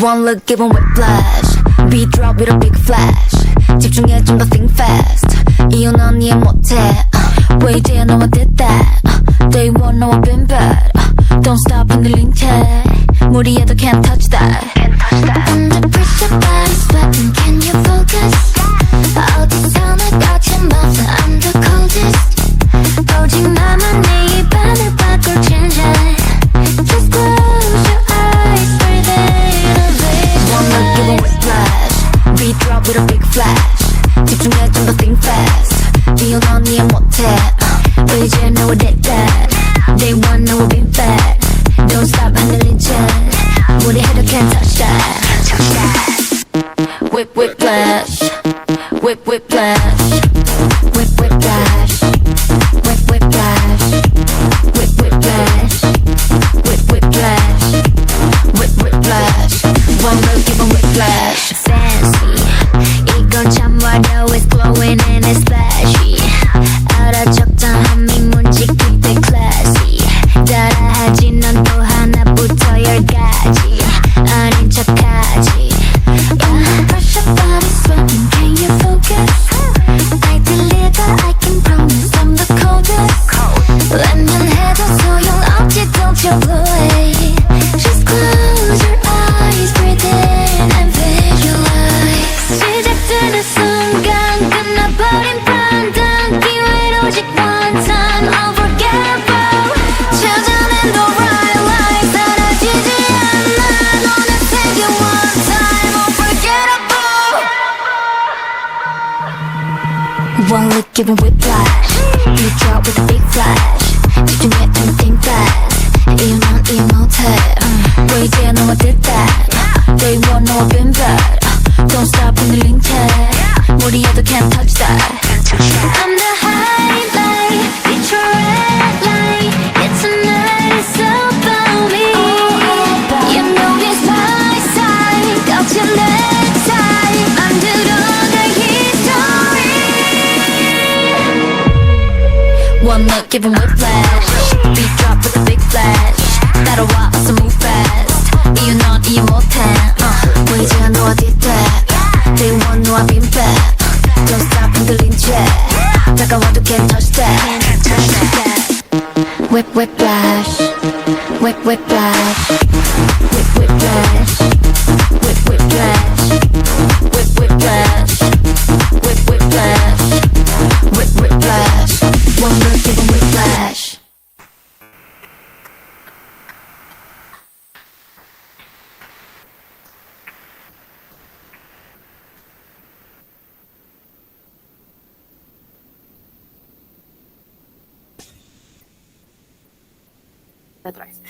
One look given whiplash Beat drop with a big flash 집중해 좀 더 think fast 이유 넌 이해 못해 왜 이제야 너만 did that Day one 너와 been bad Don't stop 흔들린 채 무리해도 can't touch that Under pressure body sweating Can you focus 어디서 나같은 밤새 I'm the coldest 오직 나만 내 입안을 바꿀 change Just close your eyes breathe in One look give a whiplash Beat drop with a big flash 집중해 좀 더 think fast 이유 넌 이해 못해 왜 이제 너와 did that Day one 너와 been bad Don't stop 흔들린 채 무리해도 can't touch that Whip whiplash Whip whiplash Whip whiplash Whip whiplash Whip whiplash Whip whiplash Whip whiplash One look give a whiplash Fancy 이건 참 화려해 It's glowing and it's flashy 알아 적당한 미문지 keep it classy 따라하지 넌 또 하나부터 열까지 아닌 척하지 Pressure body sweating Can you focus I deliver I can promise I'm the coldest 웬만해도 소용없지 Don't you blow away Just close your eyes Breathe in and visualize 시작되는 순간 끝나버린 판단 기회는 오직 one time Unforgettable 찾아낸 the right light 사라지지 않아 너는 생겨 one time Unforgettable One look given whiplash You drop with a big flash 집중해 and think fast 이유 넌 이해 못해 왜 이제야 너와 did that Day one 너와 been bad Don't stop 흔들린 채 무리해도 can't touch that I'm the highlight It's your red light It's a night It's about me You know it's my side 거친 내 side 만들어갈 history One look give 'em whiplash Beat drop with a big flash 따라와 어서 move fast 이유 넌 이해 못해 왜 이제야 너와 did that Day one 너와 been bad Don't stop 흔들린 채 다가와도 can't touch that Whip whiplash Whip whiplash Whip whiplash Whip whiplash Whip whiplash Whip whiplash Whip whiplash One look give 'em whiplash Otra vez.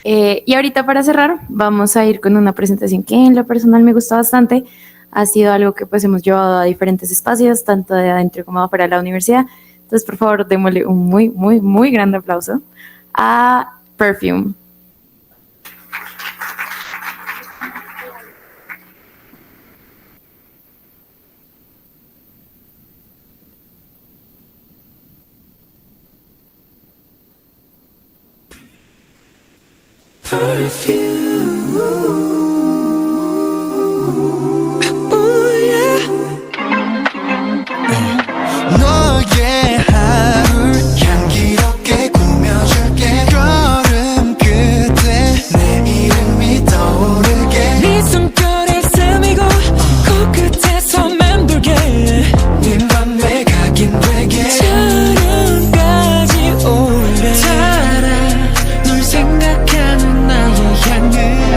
Y ahorita para cerrar vamos a ir con una presentación que en lo personal me gusta bastante. Ha sido algo que pues hemos llevado a diferentes espacios, tanto de adentro como afuera de la universidad. Entonces, por favor, démosle un muy grande aplauso a Perfume. 너의 하루를 향기롭게 꾸며줄게 걸음 끝에 내 이름이 떠오르게 네 손결에 스미고 코끝에서 맴돌게 네 맘에 각인되게 저녁까지 오래 달아 널 생각하는 나의 향을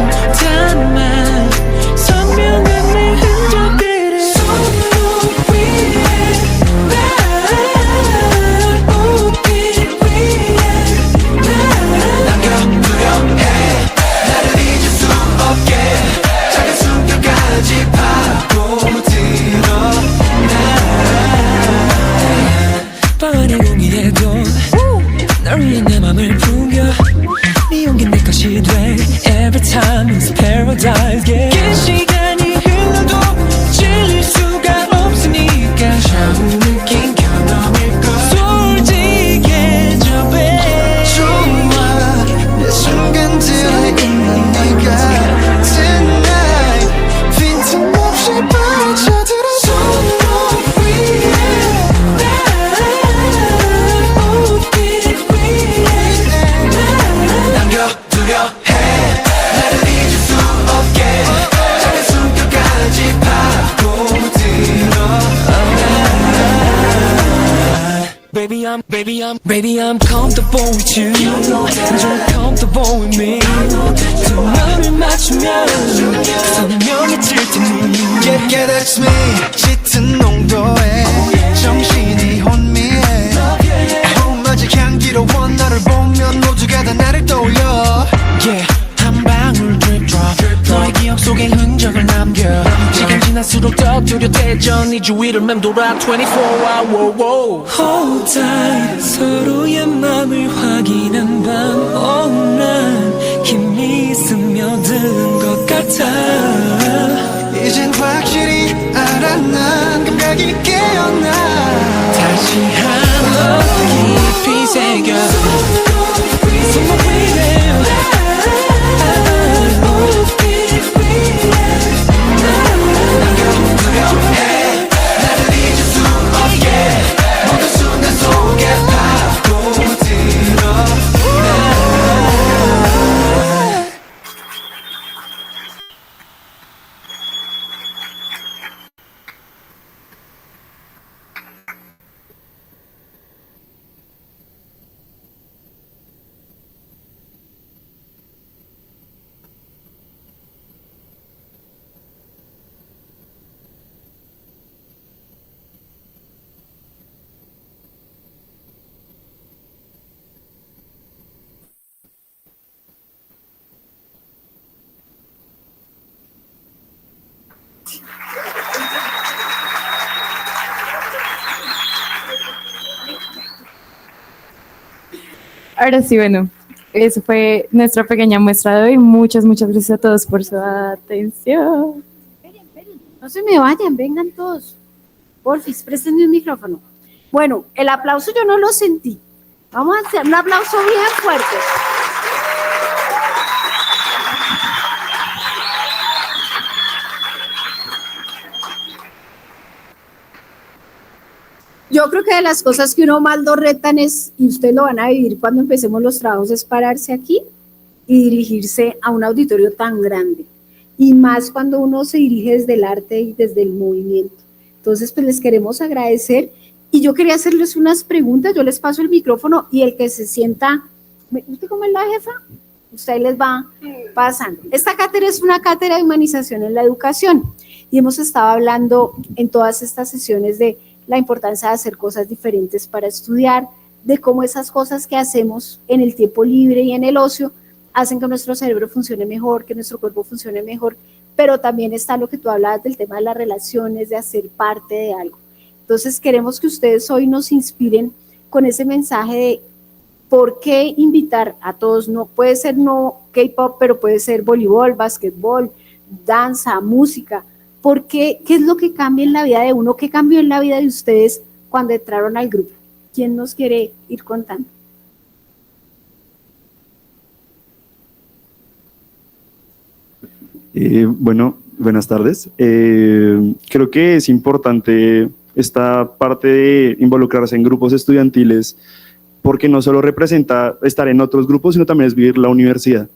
Baby, I'm comfortable with you. You're comfortable with me. 두 눈을 맞추면 선명해질 테니. Yeah, that's me. 짙은 농도에 정신이 혼미해. 아로마tic 향기로운 너를 보면 모두가 다 나를 떠올려. Yeah, 한 방울 drip drop. 너의 기억 속에 흔적을 남겨. 시간 지날수록 더 뚜렷해져. 네 주위를 맴돌아 24hour. Hold tight. 서로의 맘을 확인한 밤. Oh, 난 힘이 스며든 것 같아. 이젠 확실히 알아. 난 감각이 깨어나. 다시 한번 깊이 새겨. So my baby. Ahora sí, bueno, eso fue nuestra pequeña muestra de hoy. Muchas gracias a todos por su atención. Esperen, no se me vayan, vengan todos. Porfis, préstenme un micrófono. Bueno, el aplauso yo no lo sentí. Vamos a hacer un aplauso bien fuerte. Yo creo que de las cosas que uno más lo retan es, y ustedes lo van a vivir cuando empecemos los trabajos, es pararse aquí y dirigirse a un auditorio tan grande. Y más cuando uno se dirige desde el arte y desde el movimiento. Entonces, pues les queremos agradecer. Y yo quería hacerles unas preguntas. Yo les paso el micrófono y el que se sienta, ¿usted cómo es la jefa? Usted les va pasando. Esta cátedra es una cátedra de humanización en la educación. Y hemos estado hablando en todas estas sesiones de la importancia de hacer cosas diferentes para estudiar, de cómo esas cosas que hacemos en el tiempo libre y en el ocio hacen que nuestro cerebro funcione mejor, que nuestro cuerpo funcione mejor, pero también está lo que tú hablabas del tema de las relaciones, de hacer parte de algo. Entonces queremos que ustedes hoy nos inspiren con ese mensaje de por qué invitar a todos, no puede ser no K-pop, pero puede ser voleibol, básquetbol, danza, música. ¿Por qué? ¿Qué es lo que cambia en la vida de uno? ¿Qué cambió en la vida de ustedes cuando entraron al grupo? ¿Quién nos quiere ir contando? Bueno, buenas tardes. Creo que es importante esta parte de involucrarse en grupos estudiantiles porque no solo representa estar en otros grupos, sino también es vivir la universidad.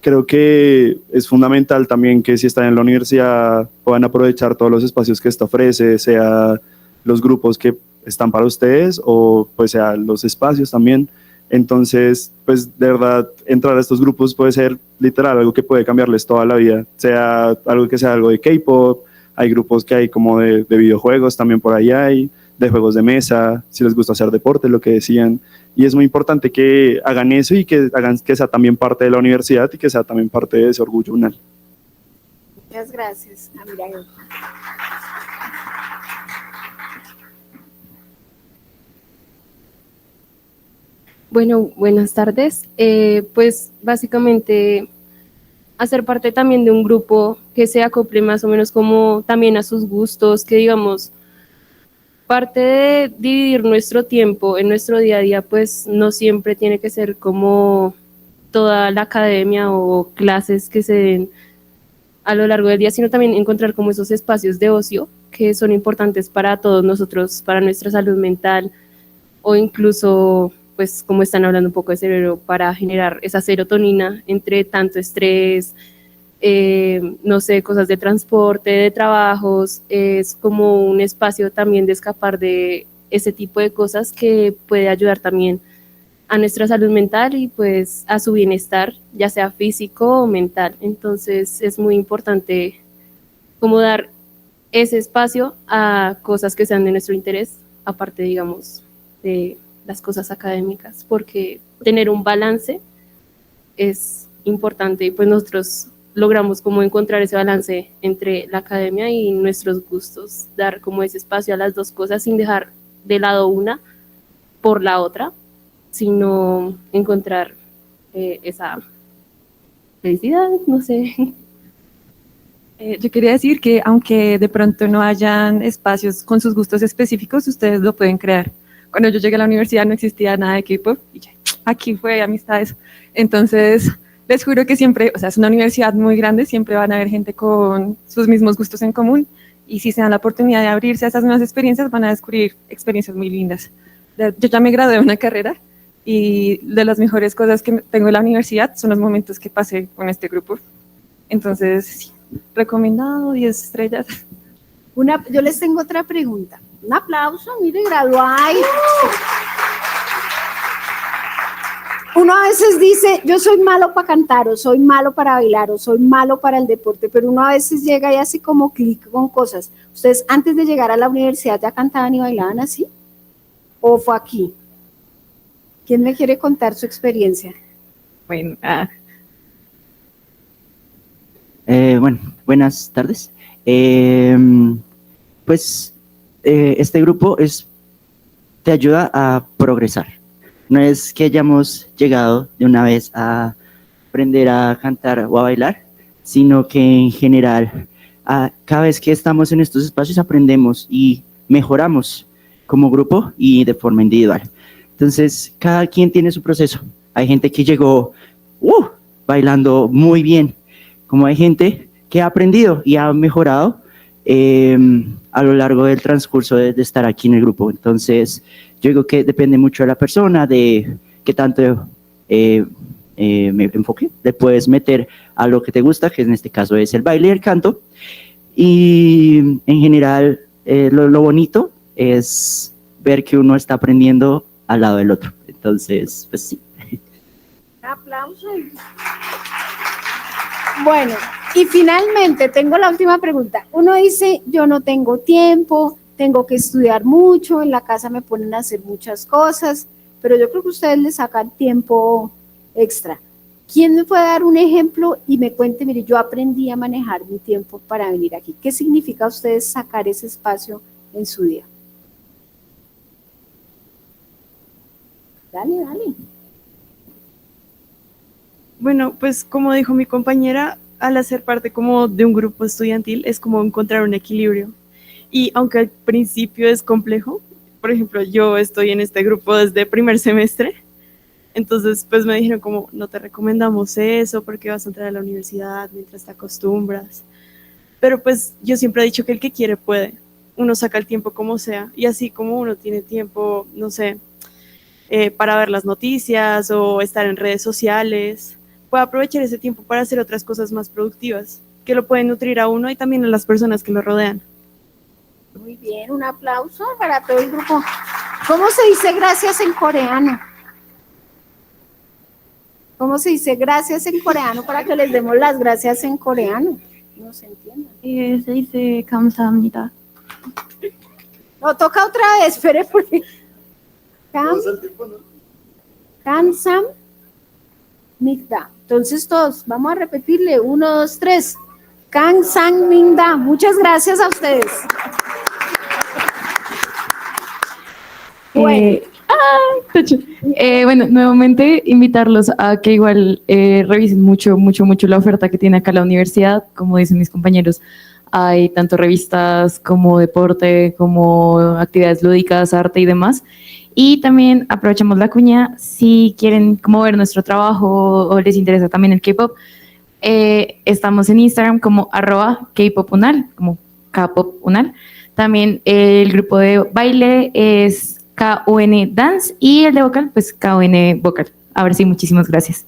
Creo que es fundamental también que si están en la universidad puedan aprovechar todos los espacios que esta ofrece, sea los grupos que están para ustedes o pues sea los espacios también. Entonces, pues de verdad, entrar a estos grupos puede ser literal algo que puede cambiarles toda la vida, sea algo de K-pop, hay grupos que hay como de videojuegos, también por ahí hay, de juegos de mesa, si les gusta hacer deporte, lo que decían, y es muy importante que hagan eso y que hagan que sea también parte de la universidad y que sea también parte de ese orgullo unal. Muchas gracias, Amirayo. Bueno, buenas tardes. Pues básicamente hacer parte también de un grupo que se acople más o menos como también a sus gustos, que digamos, parte de dividir nuestro tiempo en nuestro día a día, pues no siempre tiene que ser como toda la academia o clases que se den a lo largo del día, sino también encontrar como esos espacios de ocio que son importantes para todos nosotros, para nuestra salud mental o incluso, pues como están hablando un poco de cerebro, para generar esa serotonina entre tanto estrés, no sé, cosas de transporte, de trabajos. Es como un espacio también de escapar de ese tipo de cosas que puede ayudar también a nuestra salud mental y pues a su bienestar, ya sea físico o mental. Entonces es muy importante como dar ese espacio a cosas que sean de nuestro interés, aparte, digamos, de las cosas académicas, porque tener un balance es importante y pues nosotros logramos como encontrar ese balance entre la academia y nuestros gustos, dar como ese espacio a las dos cosas sin dejar de lado una por la otra, sino encontrar esa felicidad, no sé. Yo quería decir que aunque de pronto no hayan espacios con sus gustos específicos, ustedes lo pueden crear. Cuando yo llegué a la universidad no existía nada de K-pop y ya, aquí fue amistades. Entonces, les juro que siempre, o sea, es una universidad muy grande, siempre van a haber gente con sus mismos gustos en común y si se dan la oportunidad de abrirse a esas nuevas experiencias, van a descubrir experiencias muy lindas. Yo ya me gradué de una carrera y de las mejores cosas que tengo en la universidad son los momentos que pasé con este grupo. Entonces, sí, recomendado, 10 estrellas. Yo les tengo otra pregunta. Un aplauso, mire, graduáis. Uno a veces dice, yo soy malo para cantar, o soy malo para bailar, o soy malo para el deporte, pero uno a veces llega y hace como clic con cosas. ¿Ustedes antes de llegar a la universidad ya cantaban y bailaban así? ¿O fue aquí? ¿Quién me quiere contar su experiencia? Bueno, Bueno, buenas tardes. Este grupo te ayuda a progresar. No es que hayamos llegado de una vez a aprender a cantar o a bailar, sino que en general, cada vez que estamos en estos espacios aprendemos y mejoramos como grupo y de forma individual. Entonces, cada quien tiene su proceso. Hay gente que llegó bailando muy bien, como hay gente que ha aprendido y ha mejorado a lo largo del transcurso de estar aquí en el grupo. Entonces, yo digo que depende mucho de la persona, de qué tanto me enfoque, le puedes meter a lo que te gusta, que en este caso es el baile y el canto. Y en general, lo bonito es ver que uno está aprendiendo al lado del otro. Entonces, pues sí. Un aplauso. Bueno, y finalmente tengo la última pregunta. Uno dice, yo no tengo tiempo, tengo que estudiar mucho, en la casa me ponen a hacer muchas cosas, pero yo creo que ustedes le sacan tiempo extra. ¿Quién me puede dar un ejemplo y me cuente, mire, yo aprendí a manejar mi tiempo para venir aquí? ¿Qué significa a ustedes sacar ese espacio en su día? Dale. Bueno, pues como dijo mi compañera, al hacer parte como de un grupo estudiantil es como encontrar un equilibrio. Y aunque al principio es complejo, por ejemplo, yo estoy en este grupo desde primer semestre, entonces pues me dijeron como, no te recomendamos eso porque vas a entrar a la universidad mientras te acostumbras. Pero pues yo siempre he dicho que el que quiere puede, uno saca el tiempo como sea, y así como uno tiene tiempo, no sé, para ver las noticias o estar en redes sociales, puede aprovechar ese tiempo para hacer otras cosas más productivas, que lo pueden nutrir a uno y también a las personas que lo rodean. Muy bien, un aplauso para todo el grupo. ¿Cómo se dice gracias en coreano? ¿Cómo se dice gracias en coreano para que les demos las gracias en coreano? No se entiende. Se dice 감사합니다. No, toca otra vez, espere porque... 감사합니다. Entonces todos, vamos a repetirle, 1, 2, 3. 감사합니다. Muchas gracias a ustedes. Bueno, nuevamente invitarlos a que igual revisen mucho la oferta que tiene acá la universidad. Como dicen mis compañeros, hay tanto revistas como deporte, como actividades lúdicas, arte y demás. Y también aprovechamos la cuña, si quieren como ver nuestro trabajo o les interesa también el K-pop, estamos en Instagram como @kpopunal, como kpopunal. También el grupo de baile es KUN Dance y el de vocal, pues KUN Vocal. Ahora sí, muchísimas gracias.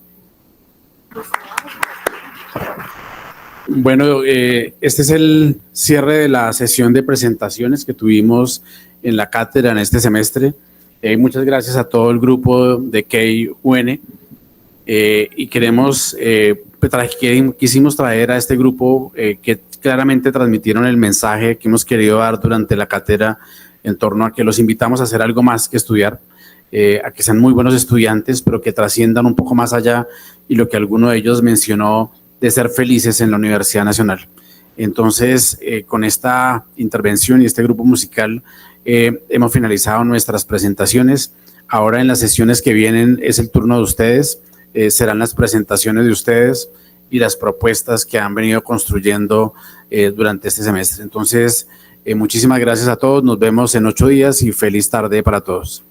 Bueno, este es el cierre de la sesión de presentaciones que tuvimos en la cátedra en este semestre. Muchas gracias a todo el grupo de KUN y quisimos traer a este grupo que claramente transmitieron el mensaje que hemos querido dar durante la cátedra en torno a que los invitamos a hacer algo más que estudiar, a que sean muy buenos estudiantes, pero que trasciendan un poco más allá y lo que alguno de ellos mencionó de ser felices en la Universidad Nacional. Entonces, con esta intervención y este grupo musical hemos finalizado nuestras presentaciones. Ahora en las sesiones que vienen es el turno de ustedes, serán las presentaciones de ustedes y las propuestas que han venido construyendo durante este semestre. Entonces, muchísimas gracias a todos, nos vemos en 8 días y feliz tarde para todos.